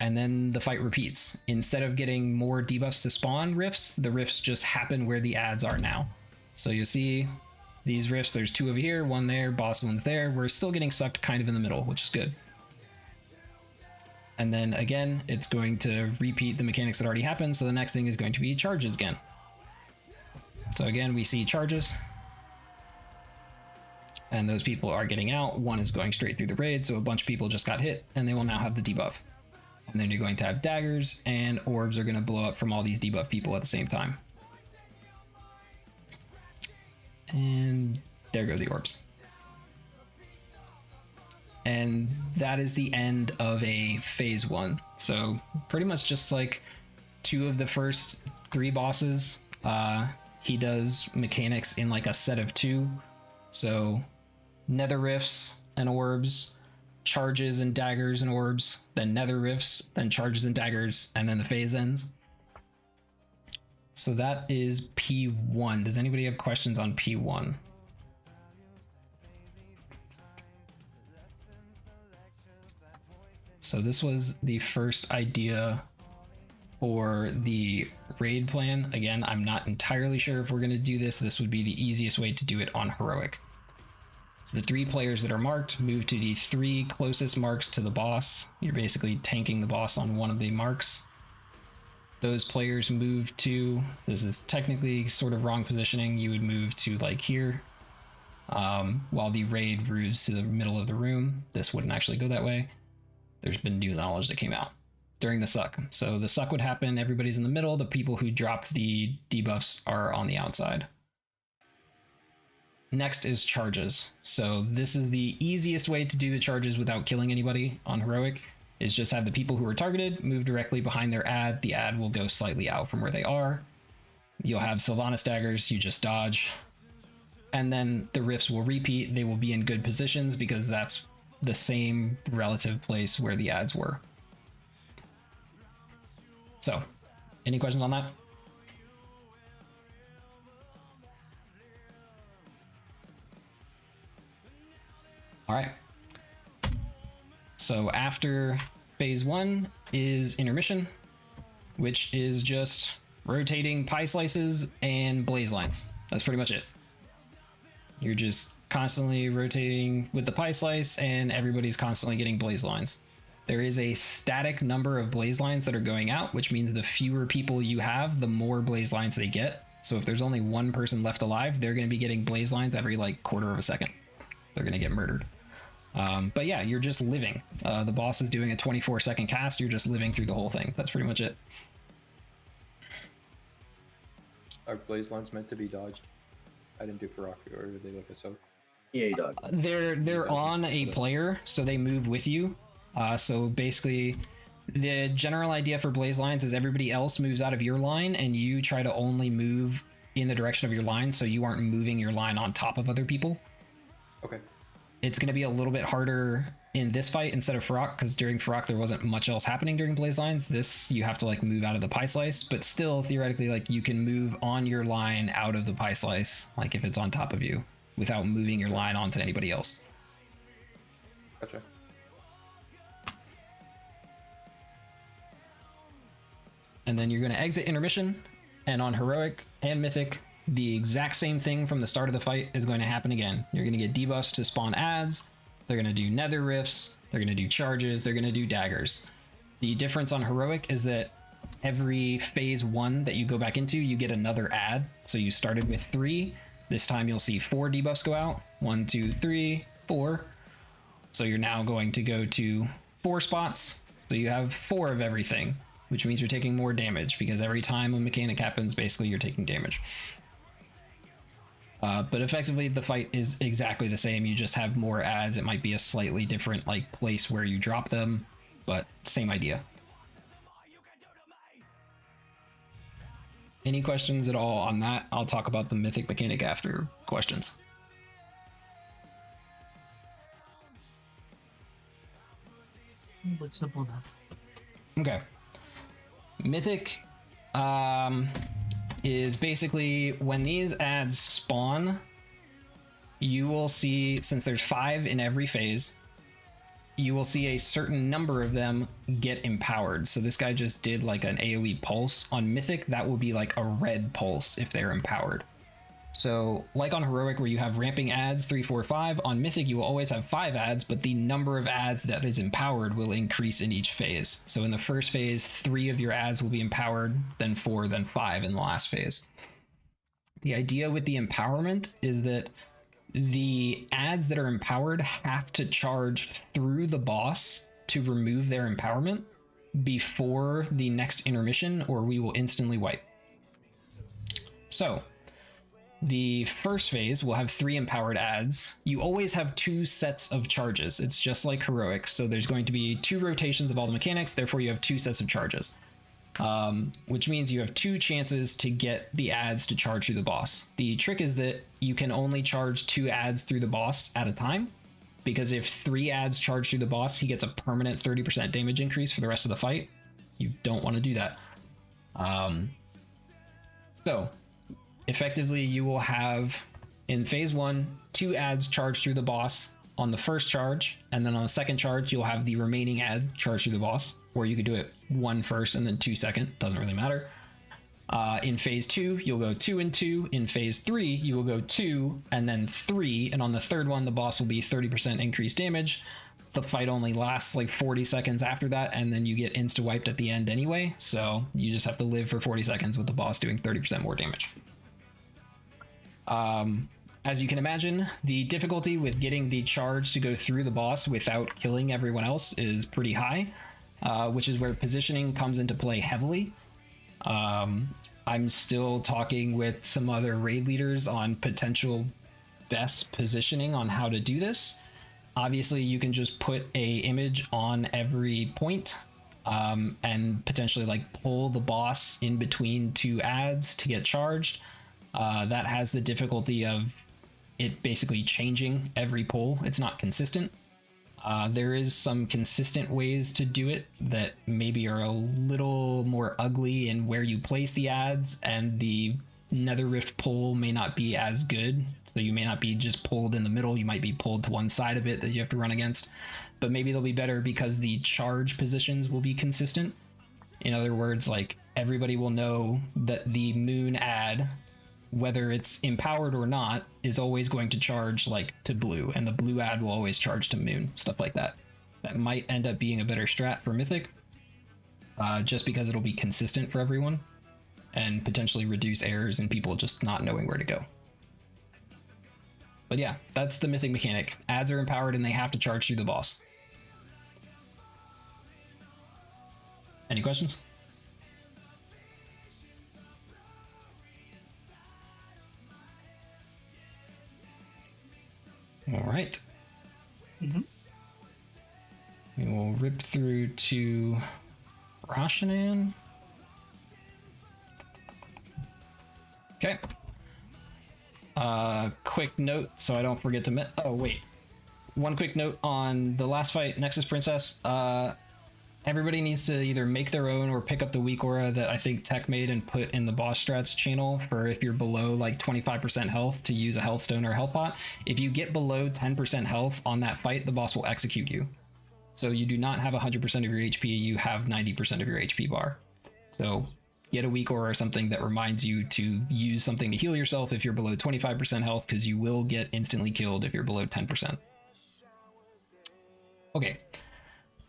E: And then the fight repeats. Instead of getting more debuffs to spawn rifts, the rifts just happen where the ads are now. So you'll see these rifts, there's 2 over here, 1 there, boss one's there. We're still getting sucked kind of in the middle, which is good. And then again, it's going to repeat the mechanics that already happened. So the next thing is going to be charges again. So again, we see charges. And those people are getting out. 1 is going straight through the raid, so a bunch of people just got hit, and they will now have the debuff. And then you're going to have daggers, and orbs are going to blow up from all these debuff people at the same time. And there go the orbs. And that is the end of a phase 1. So pretty much just like 2 of the first 3 bosses, he does mechanics in like a set of 2. So nether rifts and orbs, charges and daggers and orbs, then nether rifts, then charges and daggers, and then the phase ends. So that is P1. Does anybody have questions on P1? So this was the first idea for the raid plan. Again, I'm not entirely sure if we're going to do this. This would be the easiest way to do it on Heroic. So the 3 players that are marked move to the 3 closest marks to the boss. You're basically tanking the boss on one of the marks. Those players move to, this is technically sort of wrong positioning, you would move to like here, while the raid moves to the middle of the room. This wouldn't actually go that way. There's been new knowledge that came out during the suck. So the suck would happen, everybody's in the middle, the people who dropped the debuffs are on the outside. Next is charges. So this is the easiest way to do the charges without killing anybody on Heroic, is just have the people who are targeted move directly behind their ad. The ad will go slightly out from where they are. You'll have Sylvanas daggers, you just dodge. And then the rifts will repeat. They will be in good positions because that's the same relative place where the ads were. So, any questions on that? All right. So after phase 1 is intermission, which is just rotating pie slices and blaze lines. That's pretty much it. You're just constantly rotating with the pie slice and everybody's constantly getting blaze lines. There is a static number of blaze lines that are going out, which means the fewer people you have, the more blaze lines they get. So if there's only one person left alive, they're going to be getting blaze lines every like quarter of a second. They're going to get murdered. But yeah, you're just living. The boss is doing a 24-second cast. You're just living through the whole thing. That's pretty much it.
H: Are blaze lines meant to be dodged? I didn't do Farak, or did they look us up?
B: Yeah, dog.
E: They're on a player, so they move with you. So basically, the general idea for blaze lines is everybody else moves out of your line, and you try to only move in the direction of your line, so you aren't moving your line on top of other people.
H: Okay.
E: It's going to be a little bit harder in this fight instead of Farak, because during Farak there wasn't much else happening during blaze lines. This, you have to like move out of the pie slice, but still theoretically like you can move on your line out of the pie slice, like if it's on top of you, without moving your line onto anybody else.
H: Gotcha.
E: And then you're going to exit intermission, and on Heroic and Mythic, the exact same thing from the start of the fight is going to happen again. You're going to get debuffs to spawn ads. They're going to do nether rifts. They're going to do charges. They're going to do daggers. The difference on Heroic is that every phase 1 that you go back into, you get another ad. So you started with 3. This time you'll see 4 debuffs go out. 1, 2, 3, 4. So you're now going to go to 4 spots. So you have 4 of everything, which means you're taking more damage, because every time a mechanic happens, basically you're taking damage. But effectively the fight is exactly the same. You just have more ads. It might be a slightly different like place where you drop them, but same idea. Any questions at all on that? I'll talk about the mythic mechanic after questions.
B: Looks simple enough.
E: Okay. Mythic is basically when these ads spawn, you will see, since there's 5 in every phase, you will see a certain number of them get empowered. So this guy just did like an AoE pulse. On Mythic, that will be like a red pulse if they're empowered. So like on Heroic where you have ramping ads 3, 4, 5, on Mythic you will always have 5 ads, but the number of ads that is empowered will increase in each phase. So in the first phase, 3 of your ads will be empowered, then 4, then 5 in the last phase. The idea with the empowerment is that the ads that are empowered have to charge through the boss to remove their empowerment before the next intermission, or we will instantly wipe. So the first phase will have 3 empowered ads. You always have 2 sets of charges. It's just like Heroic. So there's going to be 2 rotations of all the mechanics. Therefore you have 2 sets of charges, which means you have 2 chances to get the ads to charge through the boss. The trick is that you can only charge 2 ads through the boss at a time, because if 3 ads charge through the boss, he gets a permanent 30% damage increase for the rest of the fight. You don't want to do that. So effectively you will have in phase 1 2 ads charge through the boss on the first charge, and then on the second charge you'll have the remaining ad charge through the boss, or you could do it 1 first and then 2 second, doesn't really matter. In phase 2, you'll go 2 and 2. In phase 3, you will go 2 and then 3. And on the third one, the boss will be 30% increased damage. The fight only lasts like 40 seconds after that, and then you get insta-wiped at the end anyway. So you just have to live for 40 seconds with the boss doing 30% more damage. As you can imagine, the difficulty with getting the charge to go through the boss without killing everyone else is pretty high, which is where positioning comes into play heavily. I'm still talking with some other raid leaders on potential best positioning on how to do this. Obviously, you can just put a image on every point, and potentially like pull the boss in between two ads to get charged. That has the difficulty of it basically changing every pull. It's not consistent. There is some consistent ways to do it that maybe are a little more ugly in where you place the ads, and the Nether Rift pull may not be as good. So you may not be just pulled in the middle, you might be pulled to one side of it that you have to run against. But maybe they'll be better because the charge positions will be consistent. In other words, like everybody will know that the moon ad, whether it's empowered or not, is always going to charge like to blue, and the blue ad will always charge to moon, stuff like that. That might end up being a better strat for Mythic, just because it'll be consistent for everyone and potentially reduce errors and people just not knowing where to go. But yeah, that's the Mythic mechanic. Ads are empowered and they have to charge through the boss. Any questions? All right. We will rip through to Rashanan. Okay. Quick note, so I don't forget to oh wait. One quick note on the last fight, Nexus Princess. Everybody needs to either make their own or pick up the weak aura that I think Tech made and put in the boss strats channel for if you're below like 25% health to use a health stone or a health pot. If you get below 10% health on that fight, the boss will execute you. So you do not have 100% of your HP, you have 90% of your HP bar. So get a weak aura or something that reminds you to use something to heal yourself if you're below 25% health, because you will get instantly killed if you're below 10%. Okay.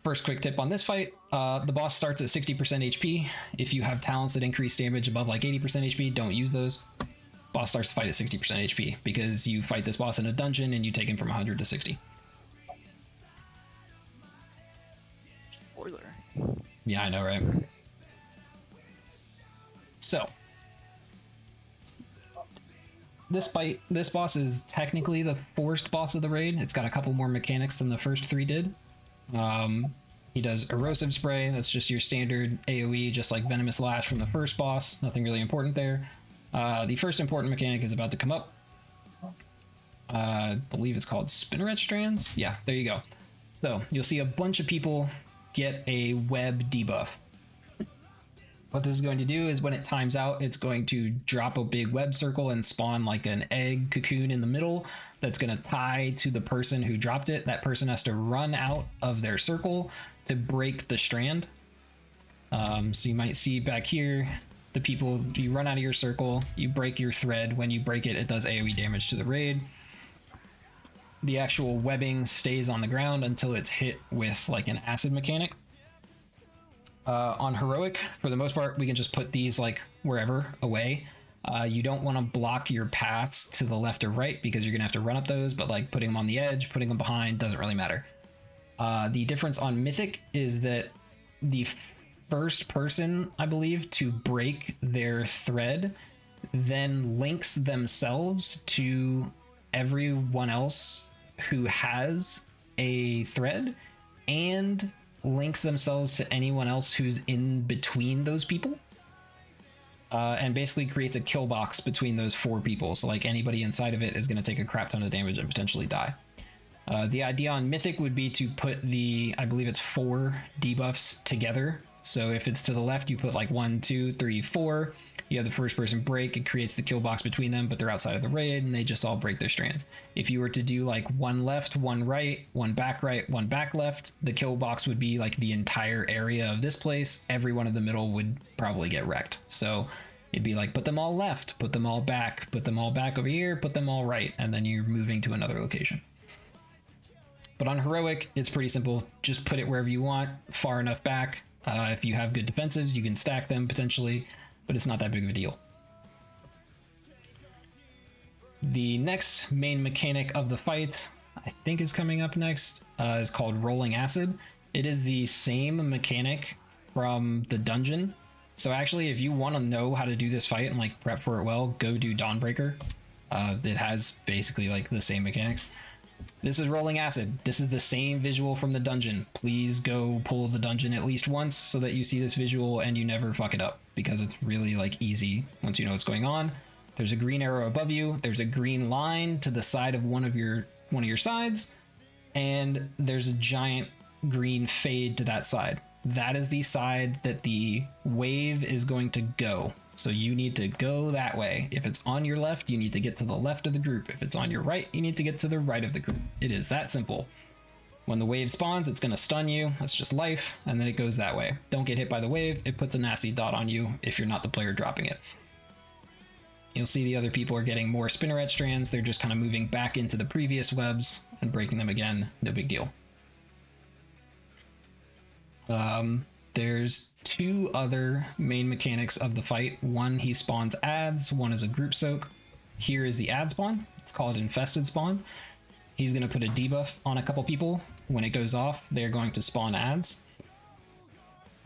E: First quick tip on this fight, the boss starts at 60% HP. If you have talents that increase damage above like 80% HP, don't use those. Boss starts the fight at 60% HP because you fight this boss in a dungeon and you take him from 100 to 60.
D: Spoiler.
E: Yeah, I know, right? So, this boss is technically the forced boss of the raid. It's got a couple more mechanics than the first three did. He does Erosive Spray, that's just your standard AoE, just like Venomous Lash from the first boss, nothing really important there. The first important mechanic is about to come up. I believe it's called Spinneret Strands. Yeah, there you go. So, you'll see a bunch of people get a web debuff. What this is going to do is when it times out, it's going to drop a big web circle and spawn like an egg cocoon in the middle that's going to tie to the person who dropped it. That person has to run out of their circle to break the strand. So you might see back here, the people, you run out of your circle, you break your thread. When you break it, it does AoE damage to the raid. The actual webbing stays on the ground until it's hit with like an acid mechanic. On Heroic, for the most part, we can just put these like wherever away. You don't want to block your paths to the left or right because you're gonna have to run up those, but like putting them on the edge, putting them behind doesn't really matter. The difference on Mythic is that the first person, I believe, to break their thread then links themselves to everyone else who has a thread and links themselves to anyone else who's in between those people, and basically creates a kill box between those four people. So like anybody inside of it is going to take a crap ton of damage and potentially die. The idea on Mythic would be to put the, I believe it's 4 debuffs together. So if it's to the left, you put like 1, 2, 3, 4. You have the first person break, it creates the kill box between them, but they're outside of the raid and they just all break their strands. If you were to do like 1 left, 1 right, 1 back right, 1 back left, the kill box would be like the entire area of this place. Everyone in the middle would probably get wrecked. So It'd be like, put them all left, put them all back, put them all back over here, put them all right, and then you're moving to another location. But on Heroic, it's pretty simple. Just put it wherever you want, far enough back. If you have good defensives, you can stack them potentially, but it's not that big of a deal. The next main mechanic of the fight, I think is coming up next, is called Rolling Acid. It is the same mechanic from the dungeon. So actually, if you want to know how to do this fight and like prep for it well, go do Dawnbreaker. It has basically like the same mechanics. This is Rolling Acid. This is the same visual from the dungeon. Please go pull the dungeon at least once so that you see this visual and you never fuck it up, because it's really like easy once you know what's going on. There's a green arrow above you. There's a green line to the side of one of your sides, and there's a giant green fade to that side. That is the side that the wave is going to go. So you need to go that way. If it's on your left, you need to get to the left of the group. If it's on your right, you need to get to the right of the group. It is that simple. When the wave spawns, it's going to stun you. That's just life. And then it goes that way. Don't get hit by the wave. It puts a nasty dot on you if you're not the player dropping it. You'll see the other people are getting more spinneret strands. They're just kind of moving back into the previous webs and breaking them again. No big deal. There's two other main mechanics of the fight. One, he spawns ads. One is a group soak. Here is the ad spawn. It's called Infested Spawn. He's going to put a debuff on a couple people. When it goes off, they're going to spawn ads.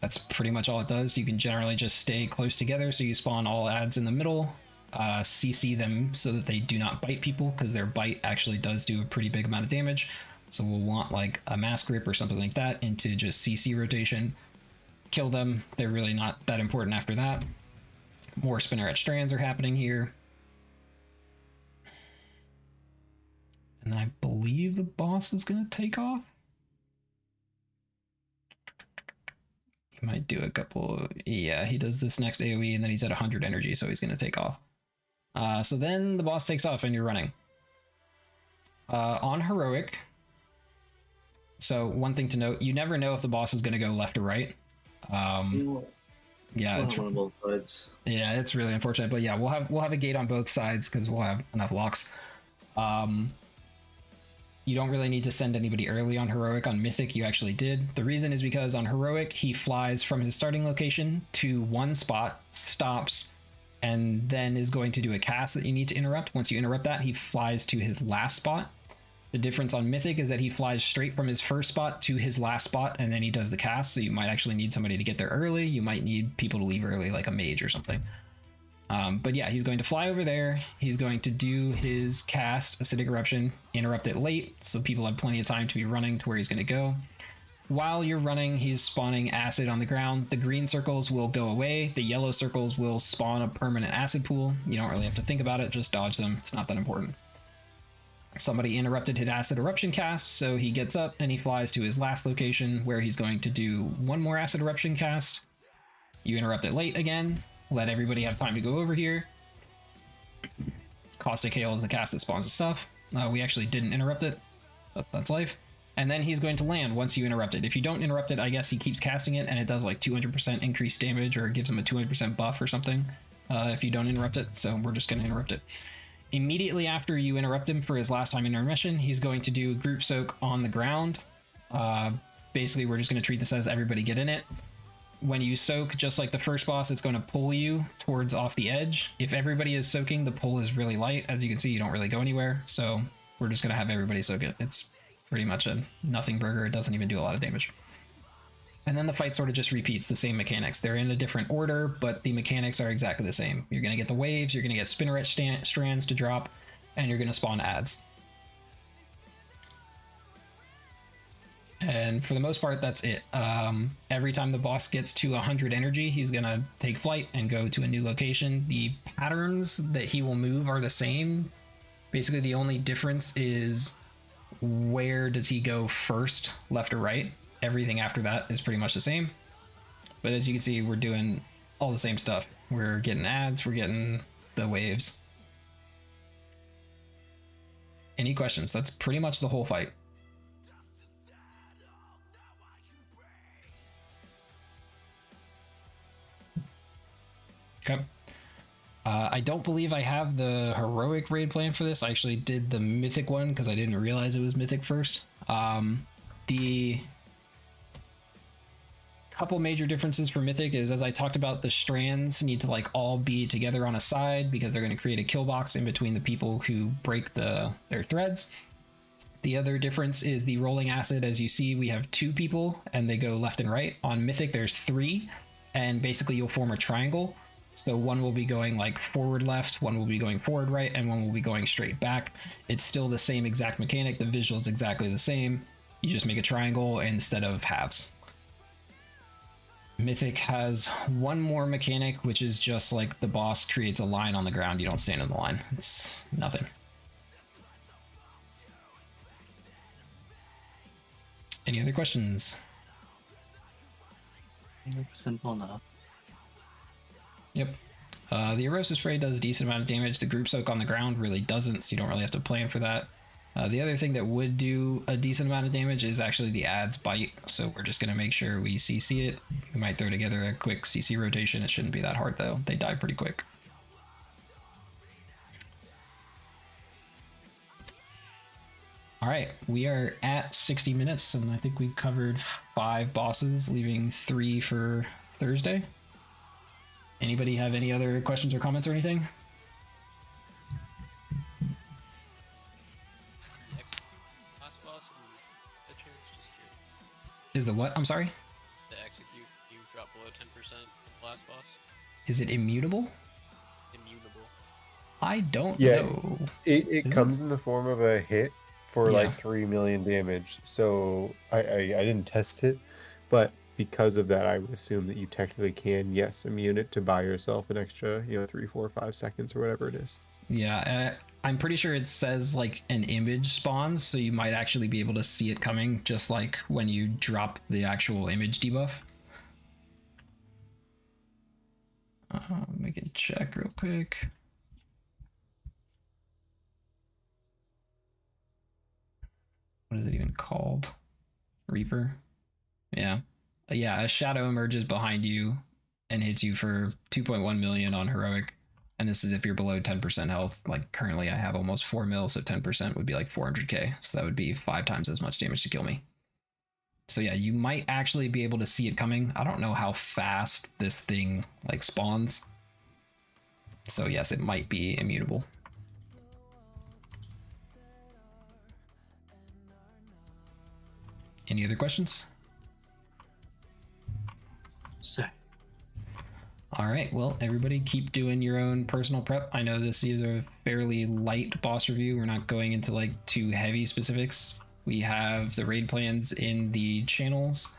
E: That's pretty much all it does. You can generally just stay close together, so you spawn all ads in the middle. CC them so that they do not bite people, because their bite actually does do a pretty big amount of damage. So we'll want like a mass grip or something like that into just CC rotation. Kill them. They're really not that important after that. More spinneret strands are happening here. And then I believe the boss is going to take off. He might do a couple. Yeah, he does this next AoE and then he's at 100 energy, so he's going to take off. So then the boss takes off and you're running. On Heroic. So one thing to note, you never know if the boss is going to go left or right. Yeah, it's
B: on both sides.
E: Yeah, it's really unfortunate, but yeah, we'll have a gate on both sides because we'll have enough locks. You don't really need to send anybody early on Heroic. On Mythic, you actually did. The reason is because on Heroic, he flies from his starting location to one spot, stops, and then is going to do a cast that you need to interrupt. Once you interrupt that, he flies to his last spot. The difference on Mythic is that he flies straight from his first spot to his last spot, and then he does the cast, so you might actually need somebody to get there early. You might need people to leave early, like a mage or something. But yeah, he's going to fly over there. He's going to do his cast, Acidic Eruption, interrupt it late, so people have plenty of time to be running to where he's going to go. While you're running, he's spawning acid on the ground. The green circles will go away. The yellow circles will spawn a permanent acid pool. You don't really have to think about it, just dodge them. It's not that important. Somebody interrupted his Acid Eruption cast, so he gets up and he flies to his last location where he's going to do one more Acid Eruption cast. You interrupt it late again, let everybody have time to go over here. Caustic Hail is the cast that spawns the stuff. We actually didn't interrupt it, but that's life. And then he's going to land once you interrupt it. If you don't interrupt it, I guess he keeps casting it and it does like 200% increased damage, or it gives him a 200% buff or something if you don't interrupt it, so we're just going to interrupt it. Immediately after you interrupt him for his last time intermission, he's going to do group soak on the ground. Basically, we're just going to treat this as everybody get in it. When you soak, just like the first boss, it's going to pull you towards off the edge. If everybody is soaking, the pull is really light. As you can see, you don't really go anywhere. So we're just going to have everybody soak it. It's pretty much a nothing burger. It doesn't even do a lot of damage. And then the fight sort of just repeats the same mechanics. They're in a different order, but the mechanics are exactly the same. You're going to get the waves, you're going to get spinneret strands to drop, and you're going to spawn ads. And for the most part, that's it. Every time the boss gets to 100 energy, he's going to take flight and go to a new location. The patterns that he will move are the same. Basically, the only difference is where does he go first, left or right. Everything after that is pretty much the same. But as you can see, we're doing all the same stuff. We're getting ads, we're getting the waves. Any questions? That's pretty much the whole fight. Okay. I don't believe I have the heroic raid plan for this. I actually did the mythic one because I didn't realize it was mythic first. The couple major differences for mythic is, as I talked about, the strands need to like all be together on a side because they're going to create a kill box in between the people who break their threads. The other difference is the rolling acid. As you see, we have 2 people and they go left and right. On mythic, there's 3, and basically you'll form a triangle. So one will be going like forward left, one will be going forward right, and one will be going straight back. It's still the same exact mechanic. The visual is exactly the same. You just make a triangle instead of halves. Mythic has one more mechanic, which is just like the boss creates a line on the ground. You don't stand in the line. It's nothing. Any other questions?
B: Simple enough.
E: Yep. The erosive spray does a decent amount of damage. The group soak on the ground really doesn't, so you don't really have to plan for that. The other thing that would do a decent amount of damage is actually the ad's bite, so we're just going to make sure we CC it. We might throw together a quick CC rotation. It shouldn't be that hard though. They die pretty quick. All right, we are at 60 minutes, and I think we've covered 5 bosses, leaving 3 for Thursday. Anybody have any other questions or comments or anything?
D: Last boss and the chance, just curious.
E: Is the what? I'm sorry?
D: To execute, you drop below 10% of the last boss.
E: Is it immutable?
D: Immutable.
E: I don't
I: Yeah,
E: know.
I: It
E: Is
I: comes in the form of a hit for
E: Yeah.
I: like 3 million damage. So I didn't test it, but because of that, I would assume that you technically can, yes, immune it to buy yourself an extra, 3, 4, 5 seconds or whatever it is.
E: Yeah, I'm pretty sure it says like an image spawns, so you might actually be able to see it coming, just like when you drop the actual image debuff. We can check real quick. What is it even called? Reaper? Yeah. Yeah, a shadow emerges behind you and hits you for 2.1 million on heroic. And this is if you're below 10% health. Like currently I have almost 4 mil, so 10% would be like 400k. So that would be 5 times as much damage to kill me. So yeah, you might actually be able to see it coming. I don't know how fast this thing like spawns. So yes, it might be immutable. Any other questions?
B: So,
E: All right, well, everybody keep doing your own personal prep. I know this is a fairly light boss review. We're not going into like too heavy specifics. We have the raid plans in the channels.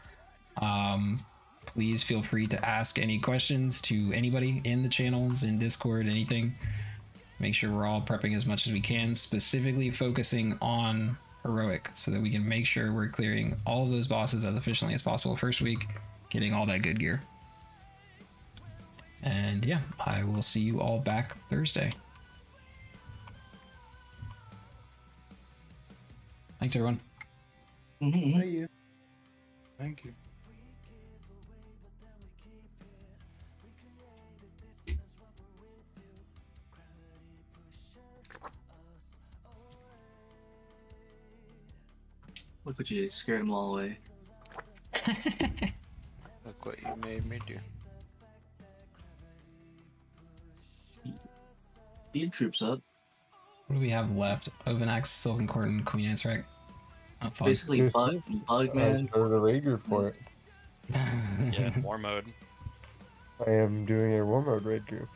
E: Please feel free to ask any questions to anybody in the channels, in Discord, anything. Make sure we're all prepping as much as we can, specifically focusing on heroic so that we can make sure we're clearing all of those bosses as efficiently as possible first week, getting all that good gear. And yeah, I will see you all back Thursday. Thanks, everyone.
B: Thank you. Look what you scared them all away.
J: Look what you made me do.
B: Speed troops up.
E: What do we have left? Ovanax, Silken Court, and Queen Ansrek. Oh, fun.
B: Basically,
I: This
B: bug
I: I
B: man.
I: started a raid group for it.
A: Yeah, war mode.
I: I am doing a war mode raid group.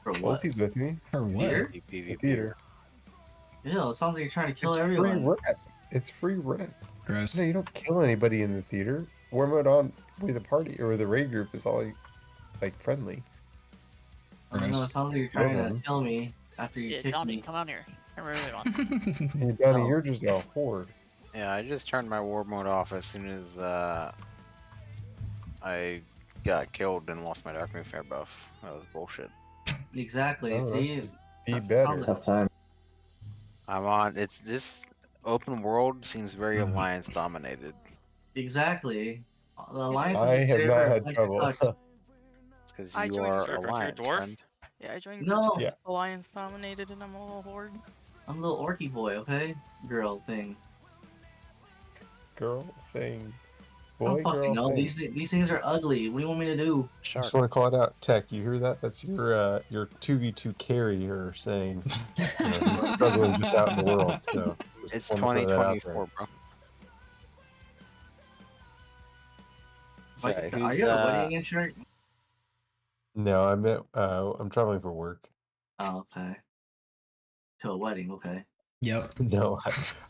B: For what?
I: Multi's with me.
E: For what?
B: Here?
I: The theater.
B: Yeah, it sounds like you're trying to kill
I: It's
B: everyone.
I: free rep. It's free rep.
E: Gross.
I: No, you don't kill anybody in the theater. War mode on with the party or with the raid group is all like friendly.
B: I don't know, it sounds like you're trying
I: Yeah.
B: to kill me after you
D: Yeah,
B: kicked
D: Johnny,
B: me.
D: come out here. I really want.
I: Hey, Donnie,
B: No.
I: you're just a horde.
J: Yeah, I just turned my war mode off as soon as I got killed and lost my Dark Moon Fair buff. That was bullshit.
B: Exactly.
I: Oh,
B: See,
I: that's-
B: it
I: Be better.
B: sounds like-
G: Tough time.
J: I'm on. It's this open world seems very alliance dominated.
B: Exactly. The alliance
I: I
B: is
I: have
B: a
I: not
B: saver,
I: had
B: bunch of
I: trouble.
B: cucks.
J: Because
D: I
J: you
D: joined
J: are
A: Sure, don't you,
J: alliance,
A: dwarf?
J: friend.
K: Yeah, I joined
B: No.
K: groups
I: Yeah.
K: because Alliance dominated and I'm a little horde.
B: I'm a little orky boy, okay? Girl thing.
I: Girl thing.
B: I
I: Boy,
B: don't fucking
I: girl
B: know.
I: thing.
B: These things are ugly. What do you want me to do?
I: I just want to call it out. Tech, you hear that? That's your 2v2 carrier saying he's struggling just out in the world. So just
J: It's
I: wanna throw that out there.
J: 2024, bro.
B: Like,
J: Sorry,
B: are
J: who's
B: you a wedding insurance?
I: No, I'm traveling for work.
B: Oh, okay. To a wedding, okay.
E: Yep.
I: No,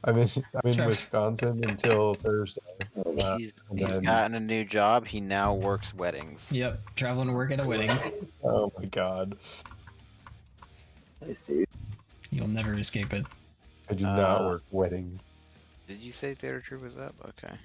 I: I'm in
E: Sure.
I: Wisconsin until Thursday.
J: He's
I: and
J: he's
I: then-
J: gotten a new job. He now works weddings.
E: Yep. Traveling to work at a wedding.
I: Oh my god,
G: Nice, dude.
E: You'll never escape it.
I: I do not
J: Uh,
I: work weddings.
J: Did you say Theater Troop was up? Okay.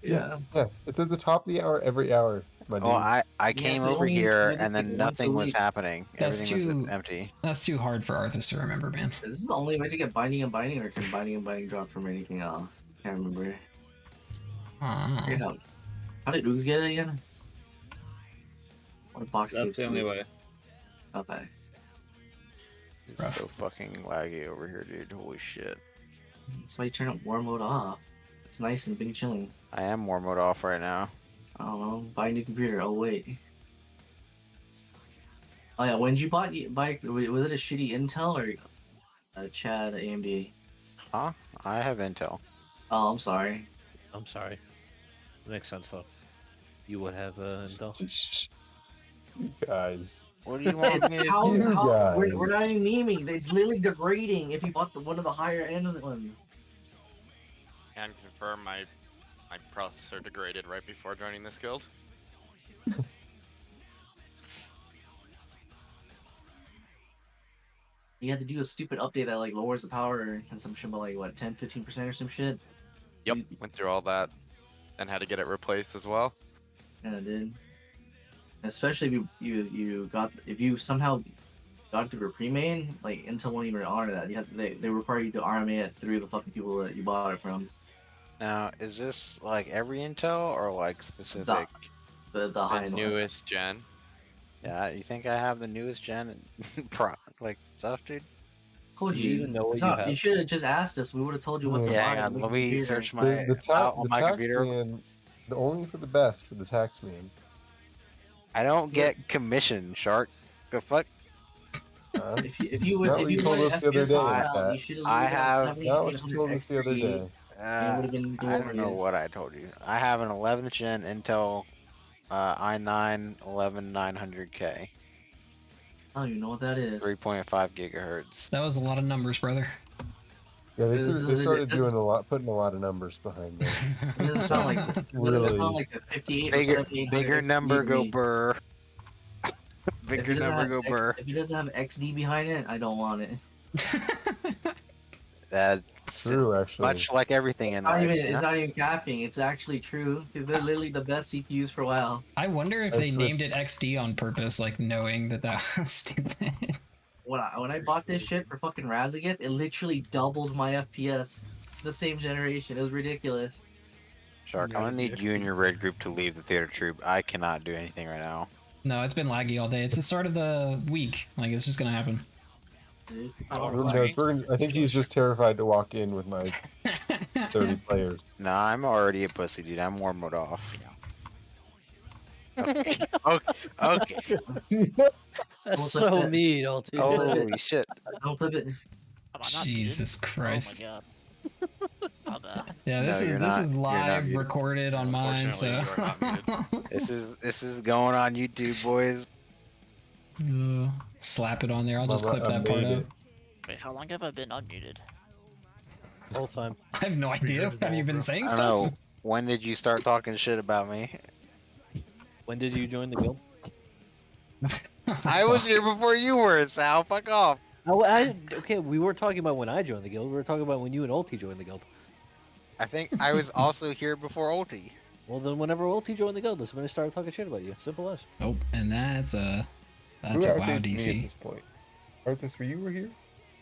B: Yeah.
I: Yes, it's at the top of the hour every hour. My
J: Well,
I: dude.
J: I came
B: they
J: over
B: only
J: here
B: do this
J: and then
B: like once a
J: nothing was
B: week.
J: happening.
E: That's
J: Everything was
E: too-
J: empty.
E: That's too hard for Arthas to remember, man.
B: Is this the only way to get binding and binding, or can binding and binding drop from anything else? Can't remember.
E: Aw.
B: How did Oogs get it again? What box
L: That's
B: gives
L: the only
B: you?
L: way.
B: Okay.
J: It's
E: Rough.
J: so fucking laggy over here, dude. Holy shit.
B: That's why you turn up war mode off. It's nice and big chilling.
J: I am war mode off right now.
B: I don't know. Buy a new computer. Oh wait. Oh yeah. When did you buy? Was it a shitty Intel or a Chad AMD?
J: Huh? I have Intel.
B: Oh, I'm sorry.
L: I'm sorry. Makes sense though. You would have Intel.
I: You guys.
J: What do you want me to
B: How,
J: do?
I: You
B: how, we're,
I: guys.
B: we're not even memeing. It's literally degrading if you bought one of the higher end ones.
A: Can confirm my processor degraded right before joining this guild.
B: You had to do a stupid update that like lowers the power consumption by like what 10-15% or some shit.
A: Yep, went through all that, and had to get it replaced as well.
B: Yeah, it did. Especially if you somehow got it through a pre-main, like Intel won't even honor that. They require you to RMA it through the fucking people that you bought it from.
J: Now, is this like every Intel or like specific?
B: The
A: The
B: high end one.
A: newest gen.
J: Yeah, you think I have the newest gen like stuff, dude?
B: Told
L: Do you
B: you.
L: even know what
B: It's
L: you
B: not-
L: have?
B: you should have just asked us. We would have told you what to
J: Yeah,
B: buy.
J: hang
B: to
J: on,
B: make
J: let
B: a
J: me
B: computer.
J: search my
I: The
J: on my computer.
I: taxman, the only for the best for the taxman.
J: I don't get commission, Shark. The fuck?
B: If you would,
I: Not
B: if
I: what
B: you
I: you told
B: put
I: us the other
B: FPS
I: day,
B: on it,
I: Pat.
B: you should have
J: I have-
I: Not what you told us the other day.
B: would've been
J: I don't know
B: glorious.
J: what I told you. I have an 11th gen Intel i9 11900K,
B: I don't even know what that is.
J: 3.5 gigahertz.
E: That was a lot of numbers, brother.
I: Yeah,
B: This
I: they
B: is-
I: started
B: this
I: doing
B: is-
I: a lot, putting a lot of numbers behind them.
B: It doesn't sound like it doesn't
I: Really.
B: sound like a 58 or
J: Bigger,
B: 7800
J: bigger
B: XD
J: number
B: to
J: go
B: me.
J: burr.
B: If
J: Bigger
B: it doesn't
J: number
B: have
J: go burr.
B: If it doesn't have XD behind it, I don't want it.
J: That's
I: True, actually.
J: much like everything in life. you
B: It's
J: know?
B: not even capping. It's actually true. They're literally the best CPUs for a while.
E: I wonder if
I: I
E: they
I: swear-
E: named it XD on purpose, like knowing that that was stupid.
B: When I bought this shit for fucking Razagith, it literally doubled my FPS. The same generation. It was ridiculous.
J: Shark, I'm gonna need you and your red group to leave the theater troop. I cannot do anything right now.
E: No, it's been laggy all day. It's the start of the week. Like, it's just gonna happen.
B: Dude.
I: Who knows? I think he's just terrified to walk in with my 30 players.
J: Nah, I'm already a pussy, dude. I'm war mode off. Okay. Okay.
L: That's so mean, Ulti.
J: Holy shit.
B: Don't flip it.
E: Jesus Christ.
L: Oh my god. My bad.
E: Yeah, this
J: No,
E: is
J: you're
E: this
J: not-
E: is
J: you're not
E: live
J: muted.
E: recorded on mine, so
A: Unfortunately,
J: This is going on YouTube, boys.
E: slap it on there. I'll just
I: Mama,
E: clip
I: I
E: that part
I: made
E: out.
I: it.
L: Wait, how long have I been unmuted?
M: Whole time.
E: I have no idea. Have you been saying
J: I don't
E: stuff?
J: know. When did you start talking shit about me?
M: When did you join the guild?
J: I was here before you were, Sal. Fuck off.
M: Okay, we weren't talking about when I joined the guild. We were talking about when you and Ulti joined the guild.
J: I think I was also here before Ulti.
M: Well, then whenever Ulti joined the guild, that's when I started talking shit about you. Simple as.
E: Oh, and that's
I: Who
E: a WoW
I: outdates me at
E: DC.
I: this point? Arthas, were you here?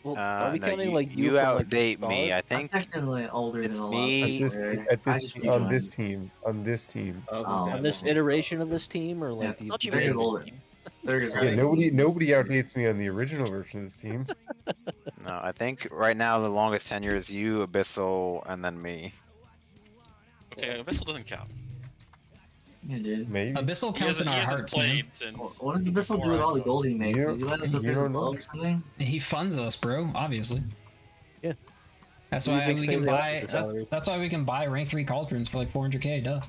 M: Well, are we
J: No,
M: counting
J: you,
M: like
J: you
M: from, like,
J: outdate
M: the
J: me. I
M: start?
B: I'm
J: think
B: technically older
J: it's
B: than a
J: me.
B: lot
I: At
B: of
I: this,
B: people.
I: at
B: I
I: this,
B: just
I: on this
B: rejoined.
I: team, on this team.
L: I was
B: Oh.
L: gonna say,
M: On this iteration of this team, or like
B: Yeah,
M: the
L: thought you
B: very
L: were
B: older. Third
I: Yeah, nobody out hates me on the original version of this team.
J: No, I think right now the longest tenure is you, Abyssal, and then me.
A: Okay, Abyssal doesn't count.
B: Yeah, dude.
I: Maybe.
E: Abyssal counts in our hearts, man.
B: What does Abyssal do with all the gold he makes?
I: You
B: Does he let us
I: you
B: go
I: don't know.
B: or something?
E: He funds us, bro. Obviously.
M: Yeah.
E: That's
M: He
E: why
M: makes
E: we can
M: pay the
E: buy.
M: officer salary.
E: That's why we can buy rank 3 cauldrons for like 400k. Duh.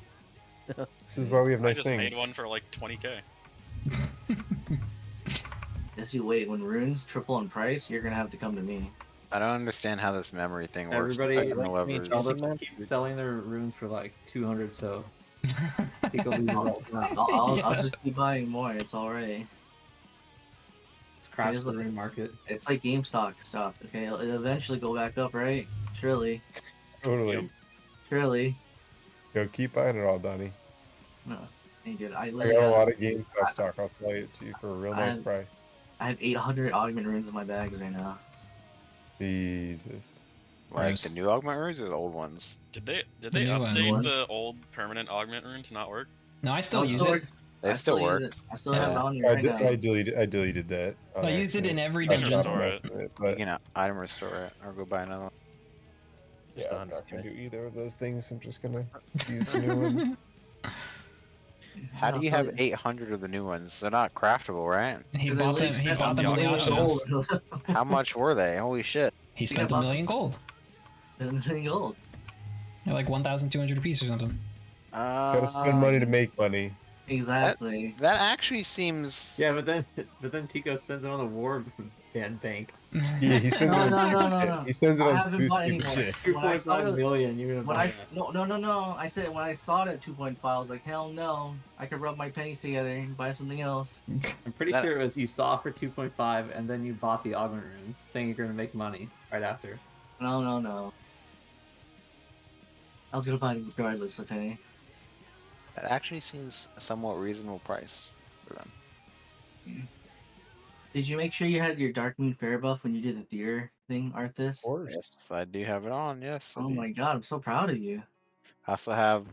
I: This is why we have
A: I
I: nice
A: just
I: things.
A: made one for like 20k.
B: Just you wait. When runes triple in price, you're gonna have to come to me.
J: I don't understand how this memory thing works.
N: Everybody
J: with
N: like me,
J: levers.
N: Charles, keep selling their runes for like 200. So Tico loses all the time.
B: I'll
E: Yeah.
B: just keep buying more. It's alright.
N: It's crashed
B: Here's
N: the
B: the-
N: rune market.
B: It's like GameStop stuff. Okay, it'll eventually go back up, right? Surely,
I: Totally.
B: surely.
I: Yo, keep buying it all, Donnie.
B: No, ain't good. I
I: I
B: literally
I: got a
B: have,
I: lot of GameStop stock. I'll sell it to you for a real nice
B: I'm-
I: price.
B: I have 800 augment runes in my bags right now.
I: Jesus.
J: Like
E: Gross.
J: the new augment runes or the old ones?
A: Did they
E: The
A: update
B: new ones.
A: the old permanent augment rune to not work?
E: No, I still
B: No, it
E: use
B: still
E: it.
B: works.
J: They
B: I
J: still
B: use
J: work.
B: it. I still have it
J: Yeah.
B: on me
I: I,
B: right
I: de-
B: now.
I: I deleted that. on
E: I use it
I: accident.
E: in every
I: I
E: dungeon.
I: dropped
A: Restore
I: off
A: it.
I: of it,
J: You
I: but
J: can item restore it or go buy another one.
I: yeah,
M: Just
I: I'm not gonna
M: 100K.
I: do either of those things. I'm just gonna use the new ones.
J: How do
B: I'll
J: you
B: sell
J: have
B: it.
J: 800 of the new ones? They're not craftable, right?
E: He
B: 'Cause I
E: bought
B: literally
E: them. He
B: spent
E: bought them
A: the
E: with
A: auction
E: auctions.
A: house.
J: How much were they? Holy shit.
E: He
B: think
E: spent
B: I
E: a
B: bought
E: million gold.
B: Anything gold.
E: They're like 1,200 a piece or something.
I: Gotta spend money to make money.
B: Exactly.
J: That actually seems.
N: Yeah, but then Tico spends it on the war bank.
I: Yeah, he sends
B: No,
I: it on
B: no,
I: stupid
B: no,
I: shit.
B: no.
I: He sends it
B: I
I: on
B: haven't bought
I: stupid
B: any
I: shit.
B: more. When I saw
N: 2.5
B: it,
N: million. You're gonna
B: when
N: buy
B: I
N: that.
B: no. I said when I saw it at 2.5, I was like, hell no. I could rub my pennies together and buy something else.
N: I'm pretty
J: That-
N: sure it was you saw it for 2.5 and then you bought the augment runes, saying you're gonna make money right after.
B: No. I was gonna buy them regardless, okay?
J: That actually seems a somewhat reasonable price for them.
B: Did you make sure you had your Dark Moon Fair buff when you did the theater thing, Arthas?
I: Of course.
J: Yes, I do have it on. Yes. I
B: Oh
J: do.
B: my god, I'm so proud of you.
J: I also have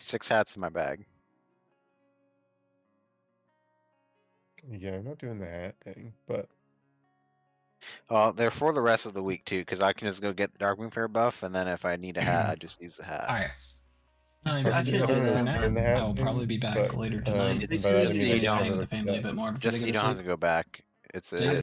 J: 6 hats in my bag.
I: Yeah, I'm not doing the hat thing, but
J: They're for the rest of the week too, because I can just go get the Darkmoon Fair buff, and then if I need a hat, I just use the hat.
E: All right. I'm
B: I should do that.
I: doing the hat
E: I'll
I: thing,
E: probably be back
I: but,
E: later tonight.
B: They
I: but
B: still
I: I
B: do
I: mean,
B: the
I: I
B: video
I: don't
E: Hang
I: know
E: with the family a
I: that.
E: bit more. before
J: Just
E: they
J: so
E: go
J: you
E: to
J: don't have
E: sleep.
J: to go back. It's
E: Yeah.